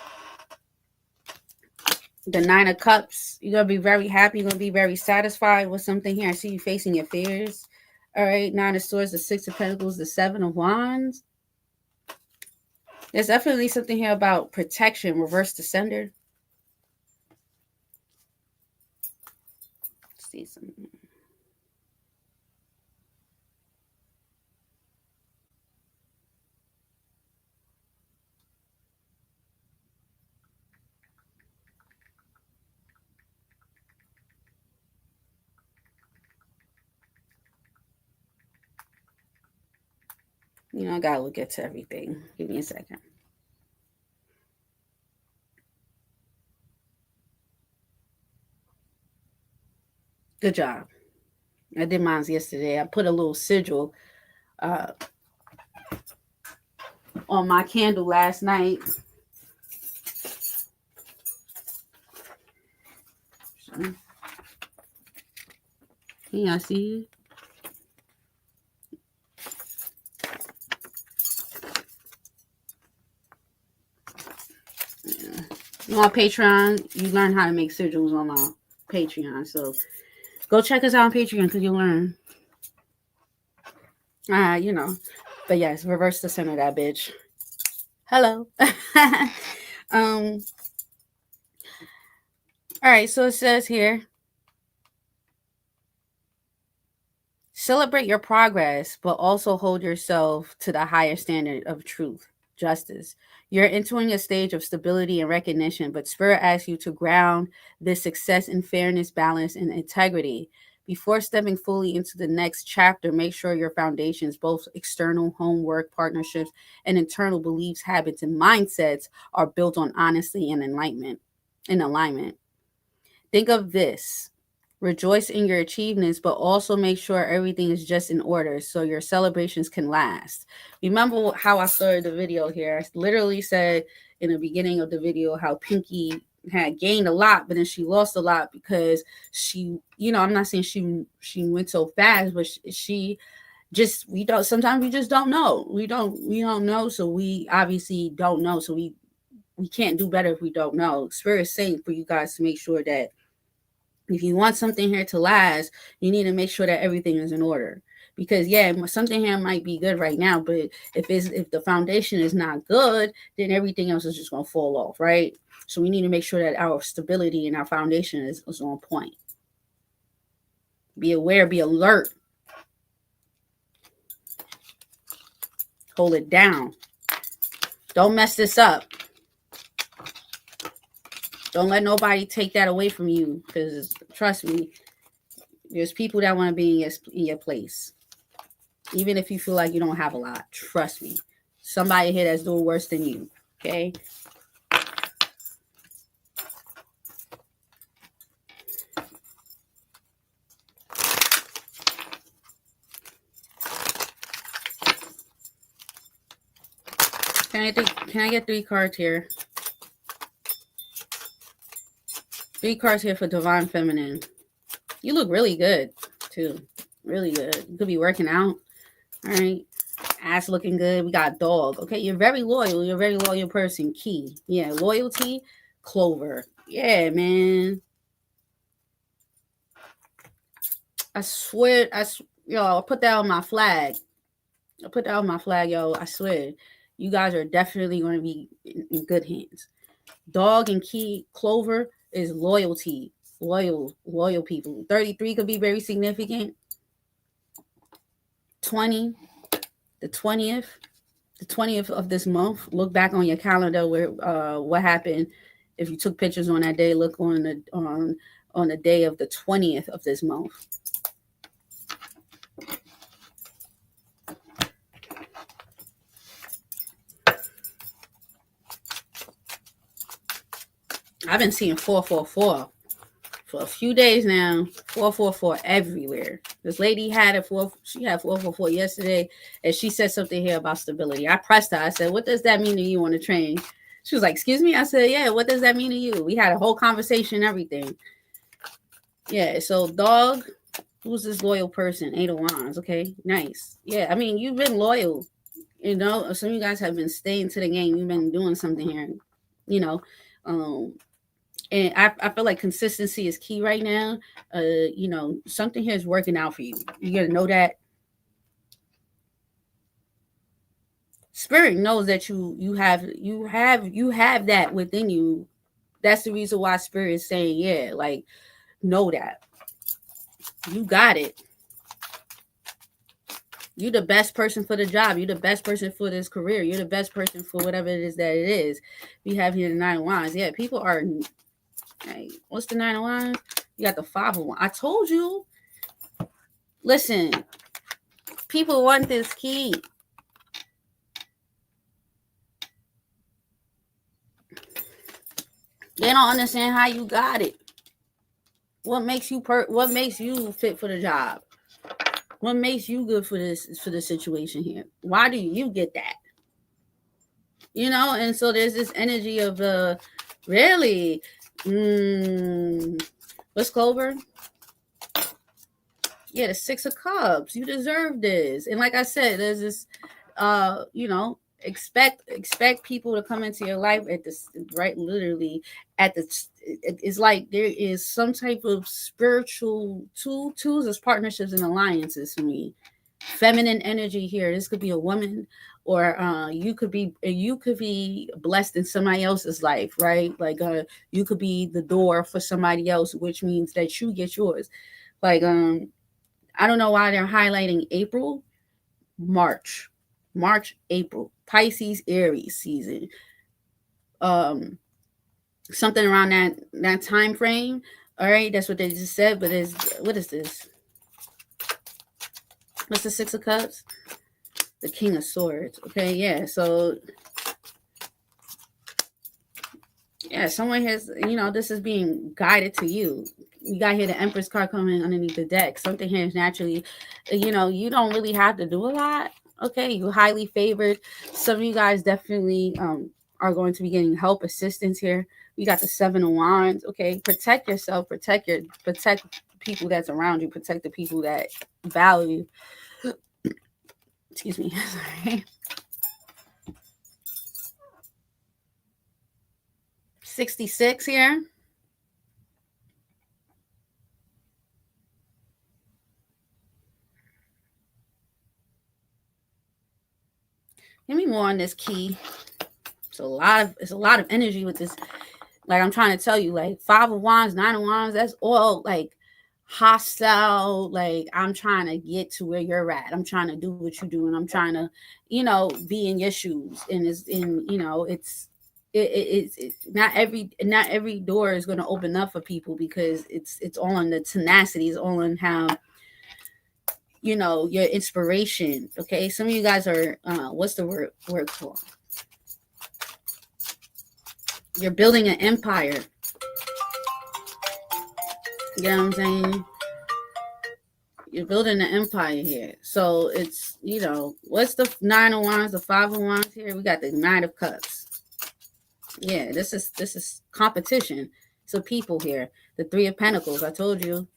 A: The Nine of Cups, you're going to be very happy. You're going to be very satisfied with something here. I see you facing your fears. All right. Nine of Swords, the Six of Pentacles, the Seven of Wands. There's definitely something here about protection, reverse to sender. Let's see something. I gotta look into everything. Give me a second. Good job. I did mine yesterday. I put a little sigil on my candle last night. Can y'all see? On Patreon, you learn how to make sigils on my Patreon. So go check us out on Patreon because you'll learn. But yes, reverse the center of that bitch. Hello. All right, so it says here, celebrate your progress, but also hold yourself to the higher standard of truth, justice. You're entering a stage of stability and recognition, but Spirit asks you to ground this success in fairness, balance, and integrity. Before stepping fully into the next chapter, make sure your foundations, both external, homework, partnerships, and internal beliefs, habits, and mindsets, are built on honesty and enlightenment. In alignment. Think of this. Rejoice in your achievements, but also make sure everything is just in order so your celebrations can last. Remember how I started the video here? I literally said in the beginning of the video how Pinky had gained a lot, but then she lost a lot because she, I'm not saying she went so fast, but she just, sometimes we just don't know. We don't know. So we obviously don't know. So we can't do better if we don't know. Spirit is saying for you guys to make sure that if you want something here to last, you need to make sure that everything is in order. Because something here might be good right now, but if the foundation is not good, then everything else is just gonna fall off, right? So we need to make sure that our stability and our foundation is on point. Be aware, be alert. Hold it down. Don't mess this up. Don't let nobody take that away from you, because trust me, there's people that want to be in your place. Even if you feel like you don't have a lot, trust me. Somebody here that's doing worse than you, okay? Can I get 3 cards here? 3 cards here for Divine Feminine. You look really good, too. Really good. You could be working out. All right. Ass looking good. We got dog. Okay. You're very loyal. You're a very loyal person. Key. Yeah. Loyalty. Clover. Yeah, man. I swear. I'll put that on my flag. I swear. You guys are definitely going to be in good hands. Dog and key. Clover is loyalty. loyal people. 33 could be very significant. 20, the 20th, the 20th of this month. Look back on your calendar where what happened. If you took pictures on that day, look on the day of the 20th of this month. I've been seeing 444 for a few days now. 444 everywhere. This lady she had 444 yesterday, and she said something here about stability. I pressed her. I said, "What does that mean to you on the train?" She was like, "Excuse me." I said, "Yeah, what does that mean to you?" We had a whole conversation, everything. Yeah, so dog, who's this loyal person? 8 of Wands. Okay, nice. Yeah, I mean, you've been loyal. You know, some of you guys have been staying to the game. You've been doing something here. You know, and I feel like consistency is key right now. You know, something here is working out for you. You gotta know that. Spirit knows that you have that within you. That's the reason why Spirit is saying, yeah, like, know that you got it. You're the best person for the job. You're the best person for this career. You're the best person for whatever it is that it is. We have here the 9 of Wands. Yeah, people are. Hey, what's the 9 of Wands? You got the 5 of Wands. I told you. Listen, people want this key. They don't understand how you got it. What makes you fit for the job? What makes you good for this situation here? Why do you get that? You know, and so there's this energy of really, what's Clover? Yeah, the 6 of Cups. You deserve this. And like I said, there's this, you know, expect people to come into your life at this, right? Literally at the, it's like there is some type of spiritual tools as partnerships and alliances for me. Feminine energy here. This could be a woman, or you could be blessed in somebody else's life, right? Like you could be the door for somebody else, which means that you get yours. Like I don't know why they're highlighting April, March, April, Pisces, Aries season. Something around that time frame. All right, that's what they just said. But what is this? What's the 6 of Cups? The King of Swords. Okay, yeah. So yeah, someone has, you know, this is being guided to you. You got here the Empress card coming underneath the deck. Something here is naturally, you know, you don't really have to do a lot. Okay, you're highly favored. Some of you guys definitely are going to be getting help, assistance here. We got the 7 of Wands. Okay, protect yourself, protect people that's around you, protect the people that value. Excuse me. Sorry. 66 here. Give me more on this key. It's a lot of energy with this. Like I'm trying to tell you, like 5 of Wands, 9 of Wands, that's all like hostile. Like I'm trying to get to where you're at. I'm trying to do what you do, and I'm trying to, you know, be in your shoes. And it's in, you know, it's not every door is going to open up for people, because it's all on the tenacity. It's all on how, you know, your inspiration. Okay, some of you guys are what's the word for? You're building an empire. You know what I'm saying? You're building an empire here. So it's, you know, what's the 9 of Wands, the 5 of Wands here? We got the 9 of Cups. Yeah, this is competition. So people here. The 3 of Pentacles, I told you.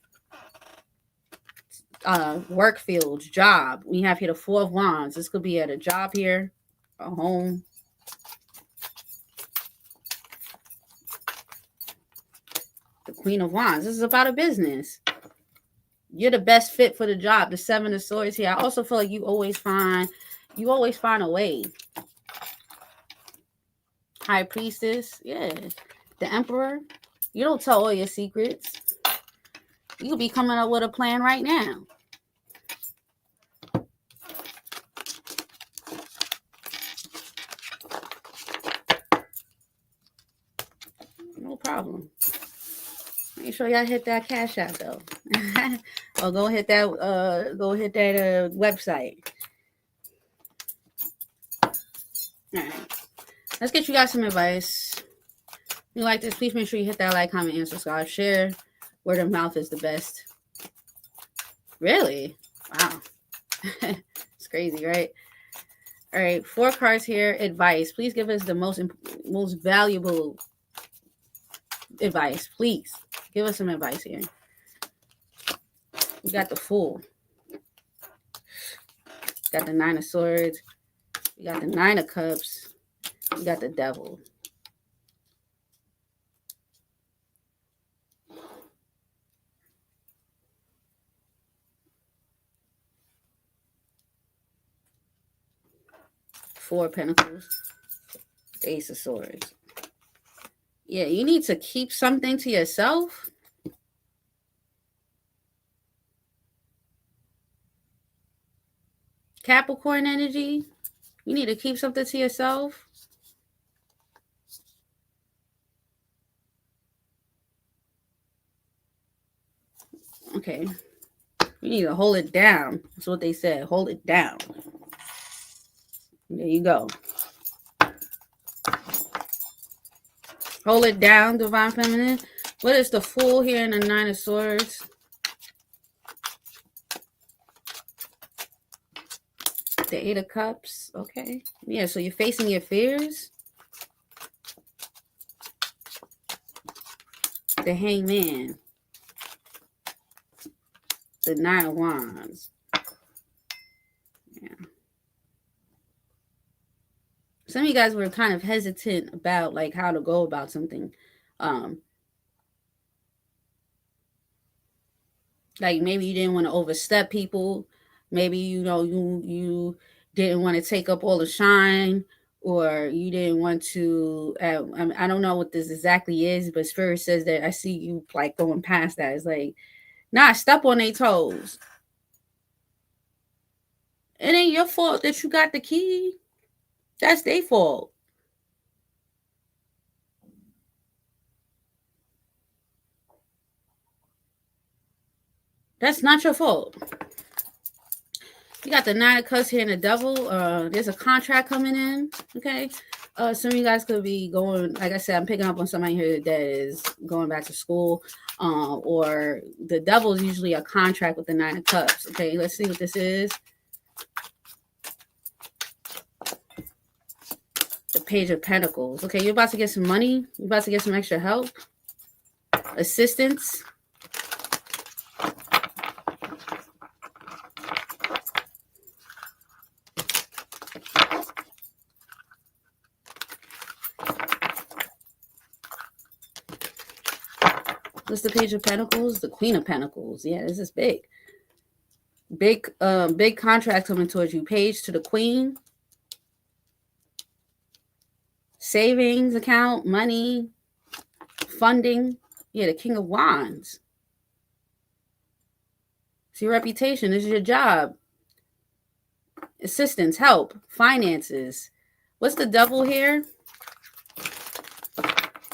A: Work fields, job. We have here the 4 of Wands. This could be at a job here, a home. The Queen of Wands. This is about a business. You're the best fit for the job. The 7 of Swords here. I also feel like you always find a way. High Priestess. Yeah. The Emperor. You don't tell all your secrets. You could be coming up with a plan right now. No problem. Make sure y'all hit that Cash App though. Or go hit that website. All right. Let's get you guys some advice. If you like this, please make sure you hit that like, comment, and subscribe. Share. Word of mouth is the best. Really? Wow. It's crazy, right? All right. 4 cards here. Advice. Please give us the most valuable advice. Please give us some advice here. We got the Fool. Got the 9 of Swords. We got the 9 of Cups. We got the Devil. Four of Pentacles. Ace of Swords. Yeah, you need to keep something to yourself. Capricorn energy. You need to keep something to yourself. Okay. You need to hold it down. That's what they said. Hold it down. There you go. Hold it down, Divine Feminine. What is the Fool here in the 9 of Swords? The 8 of Cups. Okay. Yeah, so you're facing your fears. The Hangman. The 9 of Wands. Yeah. Some of you guys were kind of hesitant about like how to go about something. Like maybe you didn't want to overstep people. Maybe, you know, you didn't want to take up all the shine, or you didn't want to, I don't know what this exactly is, but Spirit says that I see you like going past that. It's like, nah, step on their toes. It ain't your fault that you got the key. That's their fault. That's not your fault. You got the 9 of Cups here and the Devil. There's a contract coming in. Okay. Some of you guys could be going, like I said, I'm picking up on somebody here that is going back to school. Or the Devil is usually a contract with the 9 of Cups. Okay, let's see what this is. The Page of Pentacles. Okay, you're about to get some money. You're about to get some extra help. Assistance. What's the Page of Pentacles? The Queen of Pentacles. Yeah, this is big. Big contract coming towards you. Page to the Queen. Savings account, money, funding. Yeah, the King of Wands. It's your reputation. This is your job. Assistance, help, finances. What's the Devil here?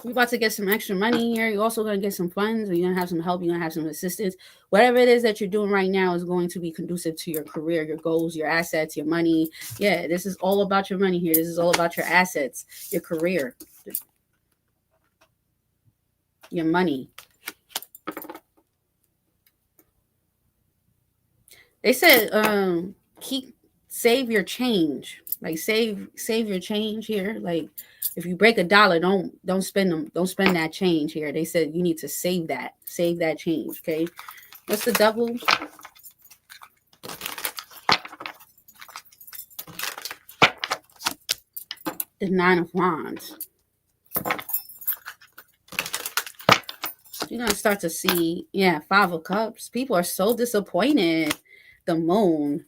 A: You're about to get some extra money here. You're also going to get some funds, or you're going to have some help. You're going to have some assistance. Whatever it is that you're doing right now is going to be conducive to your career, your goals, your assets, your money. Yeah, this is all about your money here. This is all about your assets, your career, your money. They said save your change. Like save your change here. Like if you break $1, don't spend them. Don't spend that change here. They said you need to save that. Save that change. Okay. What's the Devil? The 9 of Wands. You're gonna start to see, yeah, 5 of Cups. People are so disappointed. The Moon.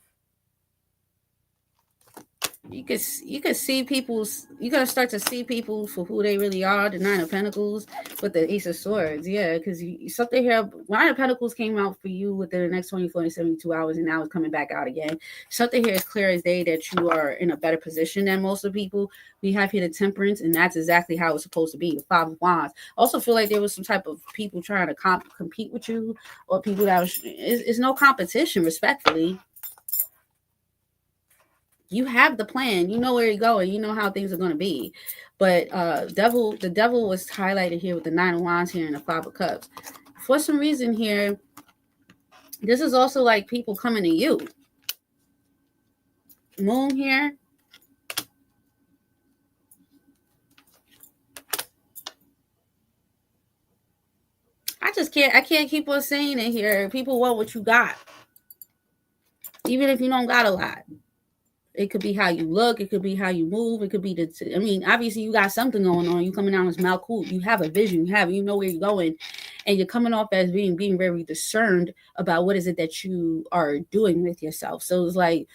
A: you could see people's, you're gonna start to see people for who they really are. The Nine of Pentacles with the Ace of Swords, yeah, because something here. Nine of Pentacles came out for you within the next 24 to 72 hours, and now it's coming back out again. Something here is clear as day that you are in a better position than most of the people. We have here the Temperance, and that's exactly how it's supposed to be. The Five of Wands. I also feel like there was some type of people trying to compete with you, or people that was. It's no competition, respectfully. You have the plan, you know where you're going, you know how things are going to be. But the devil was highlighted here with the Nine of Wands here and the Five of Cups. For some reason here, this is also like people coming to you. Moon here. I can't keep on saying it here. People want what you got, even if you don't got a lot. It could be how you look. It could be how you move. It could be I mean, obviously you got something going on. You coming out as Malkut. You have a vision. You know where you're going, and you're coming off as being very discerned about what is it that you are doing with yourself. So it's like,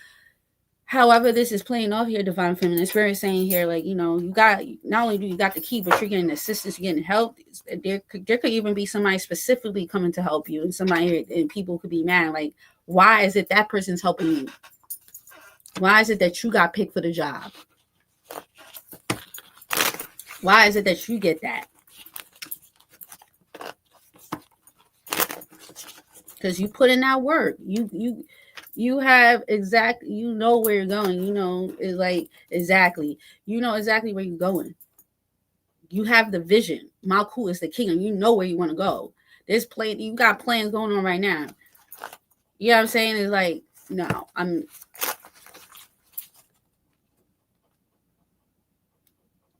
A: however this is playing off here, Divine Feminine Spirit saying here, like, you know, you got, not only do you got the key, but you're getting assistance, you're getting help. There could even be somebody specifically coming to help you, and somebody, and people could be mad, like, why is it that person's helping you? Why is it that you got picked for the job? Why is it that you get that? Because you put in that work. You have exact, you know where you're going. You know, it's like, exactly. You know exactly where you're going. You have the vision. Malkut is the king, and you know where you want to go. There's you got plans going on right now. You know what I'm saying? It's like, no,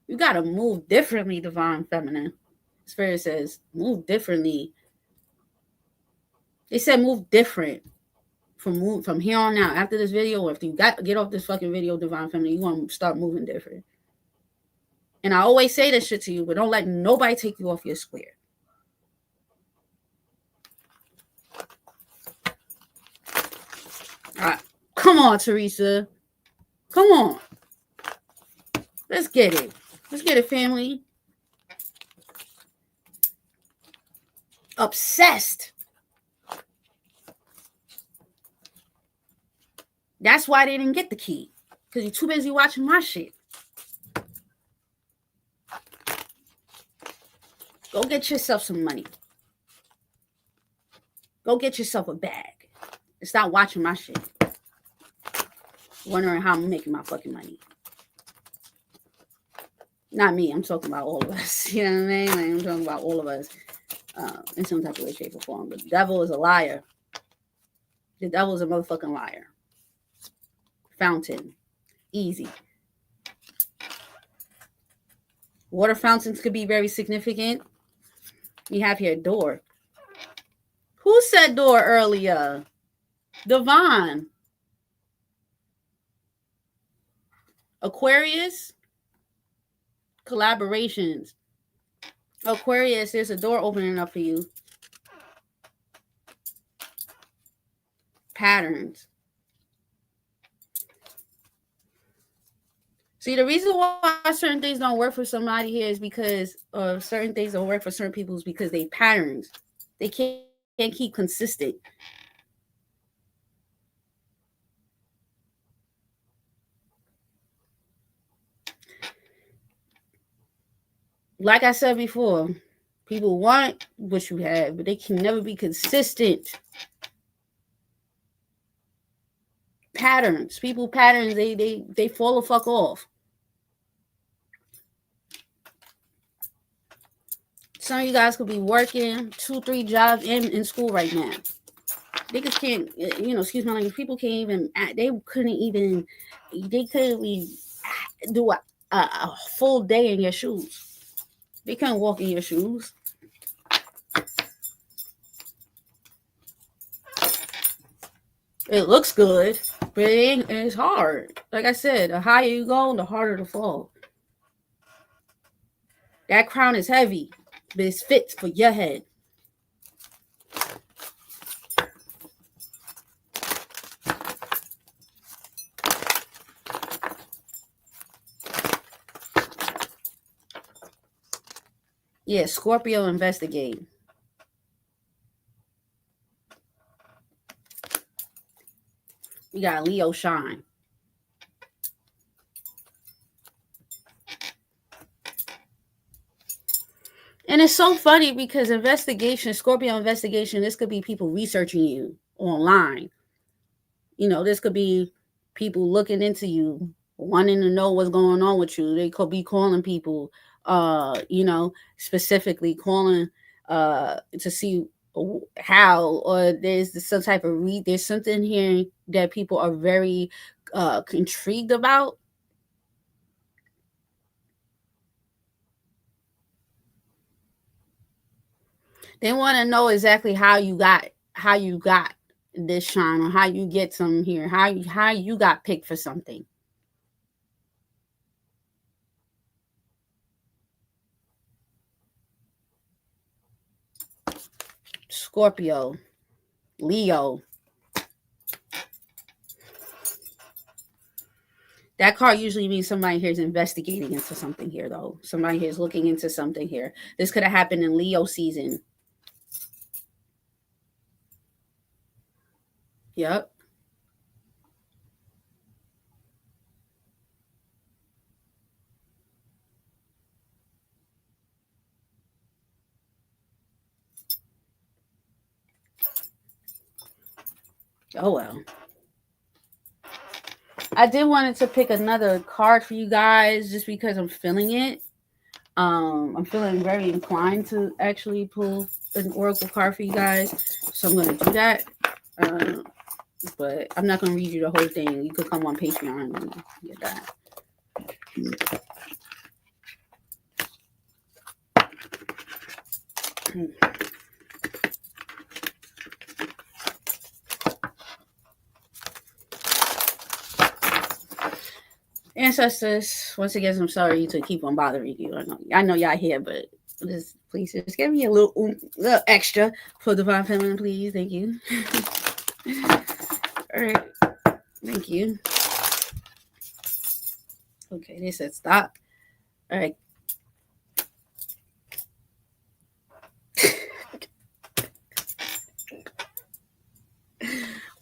A: you got to move differently, Divine Feminine. Spirit says, move differently. They said move different from here on out. After this video, if you get off this fucking video, Divine Feminine, you want to start moving different. And I always say this shit to you, but don't let nobody take you off your square. All right. Come on, Teresa. Come on. Let's get it. Let's get it, family. Obsessed. That's why they didn't get the key. Because you're too busy watching my shit. Go get yourself some money. Go get yourself a bag. And stop watching my shit. Wondering how I'm making my fucking money. Not me. I'm talking about all of us. You know what I mean? Like, I'm talking about all of us in some type of way, shape, or form. But the devil is a liar. The devil is a motherfucking liar. Fountain. Easy. Water fountains could be very significant. We have here door. Who said door earlier? Divine. Aquarius. Collaborations. Aquarius, there's a door opening up for you. Patterns. See, the reason why certain things don't work for somebody here is because certain things don't work for certain people is because they patterns. They can't keep consistent. Like I said before, people want what you have, but they can never be consistent. Patterns. People patterns, they fall the fuck off. Some of you guys could be working 2-3 jobs in school right now. Niggas can't, excuse my language, people can't even, they couldn't even do a full day in your shoes. They couldn't walk in your shoes. It looks good, but it's hard. Like I said, the higher you go, the harder to fall. That crown is heavy, but it's fit for your head. Yeah, Scorpio investigate. We got Leo shine. And it's so funny because investigation, Scorpio investigation, this could be people researching you online. This could be people looking into you, wanting to know what's going on with you. They could be calling people, specifically calling to see how, or there's some type of there's something here that people are very intrigued about. They want to know exactly how you got this shine, or how you get some here, how you got picked for something. Scorpio, Leo. That card usually means somebody here is investigating into something here, though. Somebody here is looking into something here. This could have happened in Leo season. Yep. Oh well. I did wanted to pick another card for you guys just because I'm feeling it. I'm feeling very inclined to actually pull an oracle card for you guys, so I'm gonna do that. Uh, but I'm not gonna read you the whole thing. You could come on Patreon and get that. Ancestors, once again, I'm sorry to keep on bothering you. I know y'all here, but please just give me a little extra for divine feminine, please. Thank you. All right, thank you. Okay, they said stop. All right.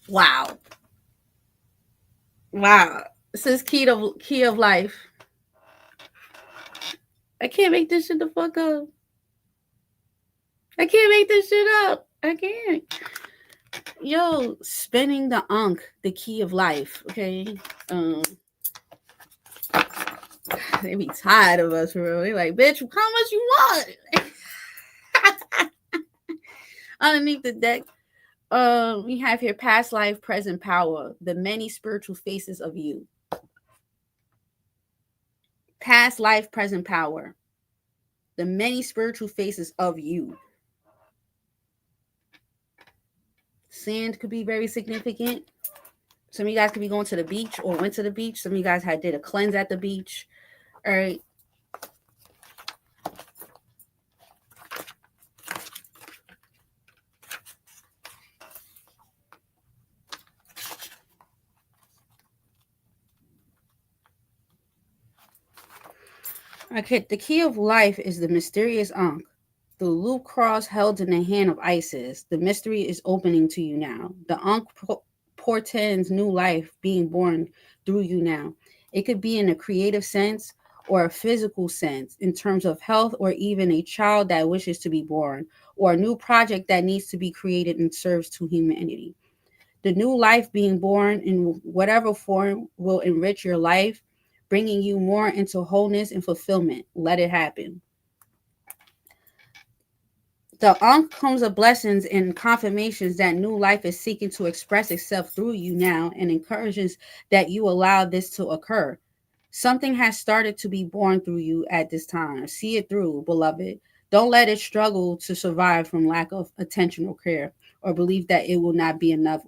A: Wow, wow. This is key of life. I can't make this shit the fuck up. I can't make this shit up. I can't. Yo, spinning the Ankh, the key of life. Okay. Um, they be tired of us for real. They like, bitch, how much you want? Underneath the deck, we have here past life, present power, the many spiritual faces of you. Past life, present power, the many spiritual faces of you. Sand could be very significant. Some of you guys could be going to the beach or went to the beach. Some of you guys did a cleanse at the beach. All right. Okay, the key of life is the mysterious Ankh. The loop cross held in the hand of Isis. The mystery is opening to you now. The Ankh portends new life being born through you now. It could be in a creative sense or a physical sense in terms of health, or even a child that wishes to be born, or a new project that needs to be created and serves to humanity. The new life being born in whatever form will enrich your life, bringing you more into wholeness and fulfillment. Let it happen. The Ankh comes of blessings and confirmations that new life is seeking to express itself through you now, and encourages that you allow this to occur. Something has started to be born through you at this time. See it through, beloved. Don't let it struggle to survive from lack of attention or care, or believe that it will not be enough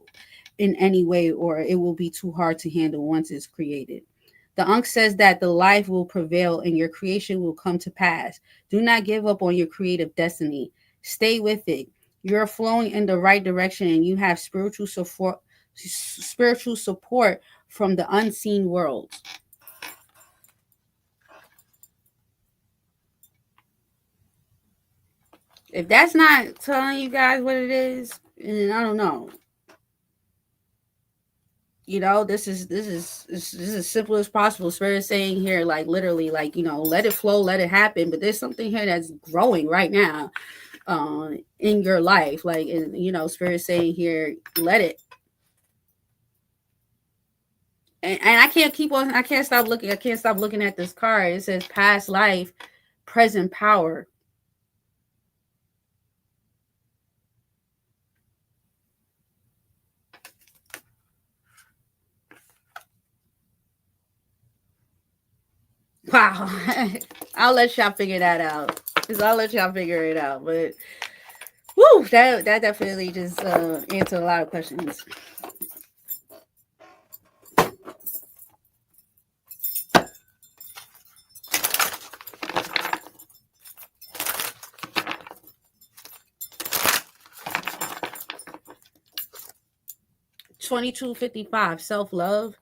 A: in any way, or it will be too hard to handle once it's created. The Ankh says that the life will prevail and your creation will come to pass. Do not give up on your creative destiny. Stay with it. You're flowing in the right direction, and you have spiritual support from the unseen world. If that's not telling you guys what it is, then I don't know. This is as simple as possible. Spirit saying here, like literally, like let it flow, let it happen. But there's something here that's growing right now, in your life. Like, and Spirit saying here, let it. And I can't keep on. I can't stop looking. I can't stop looking at this card. It says past life, present power. Wow. I'll let y'all figure that out. I'll let y'all figure it out. But woo, that definitely just answered a lot of questions. $22.55 self-love.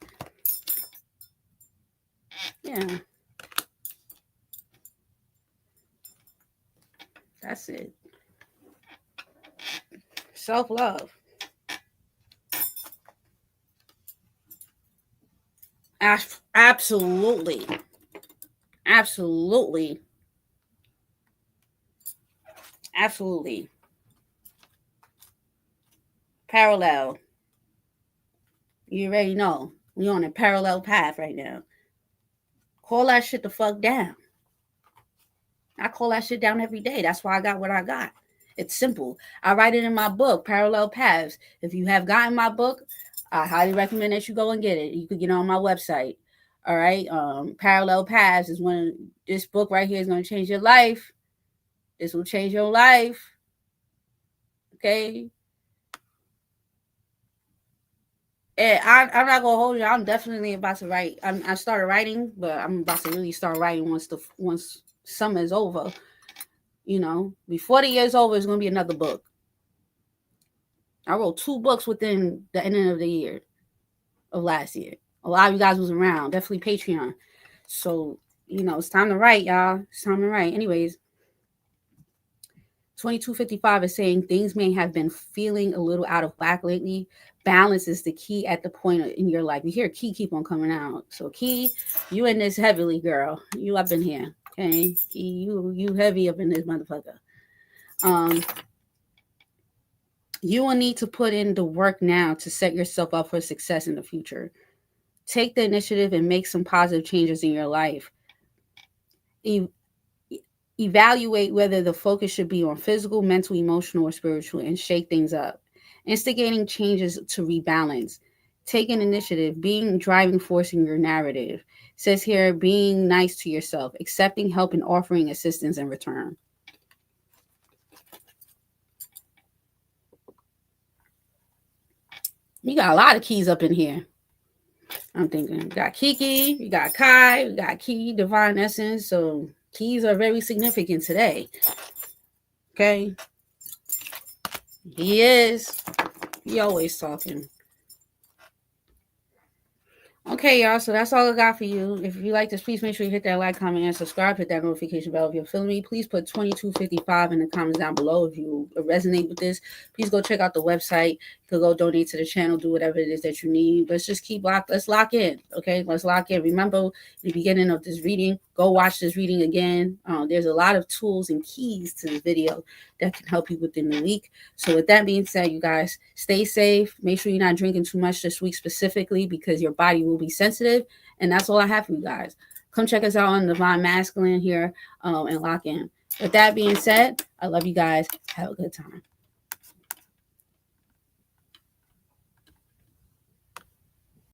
A: Yeah. That's it. Self-love. Absolutely. Absolutely. Absolutely. Parallel. You already know. We're on a parallel path right now. Call that shit the fuck down. I call that shit down every day. That's why I got what I got. It's simple. I write it in my book, Parallel Paths. If you have gotten my book, I highly recommend that you go and get it. You could get it on my website. All right. Parallel Paths is when this book right here is going to change your life. This will change your life. Okay. And I'm not gonna hold you. I'm definitely about to write. I started writing, but I'm about to really start writing once summer is over. Before the year's over, it's gonna be another book. I wrote 2 books within the ending of the year of last year. A lot of you guys was around, definitely Patreon. So it's time to write, y'all. It's time to write. Anyways, 2255 is saying things may have been feeling a little out of whack lately. Balance is the key at the point in your life. You hear key keep on coming out. So key, you in this heavily, girl. You up in here. Okay. Key, you heavy up in this motherfucker. You will need to put in the work now to set yourself up for success in the future. Take the initiative and make some positive changes in your life. Evaluate whether the focus should be on physical, mental, emotional, or spiritual, and shake things up. Instigating changes to rebalance. Taking initiative, being driving force in your narrative. It says here, being nice to yourself, accepting help and offering assistance in return. You got a lot of keys up in here. I'm thinking, you got Kiki, you got Kai, you got Key, Divine Essence. So keys are very significant today. Okay. He is. He always talking. Okay, y'all. So that's all I got for you. If you like this, please make sure you hit that like, comment, and subscribe. Hit that notification bell if you're feeling me. Please put 2255 in the comments down below if you resonate with this. Please go check out the website. You could go donate to the channel, do whatever it is that you need. Let's just let's lock in. Okay, let's lock in. Remember the beginning of this reading. Go watch this reading again. There's a lot of tools and keys to the video that can help you within the week. So with that being said, you guys stay safe. Make sure you're not drinking too much this week specifically because your body will be sensitive. And that's all I have for you guys. Come check us out on Divine Masculine here and lock in. With that being said, I love you guys. Have a good time.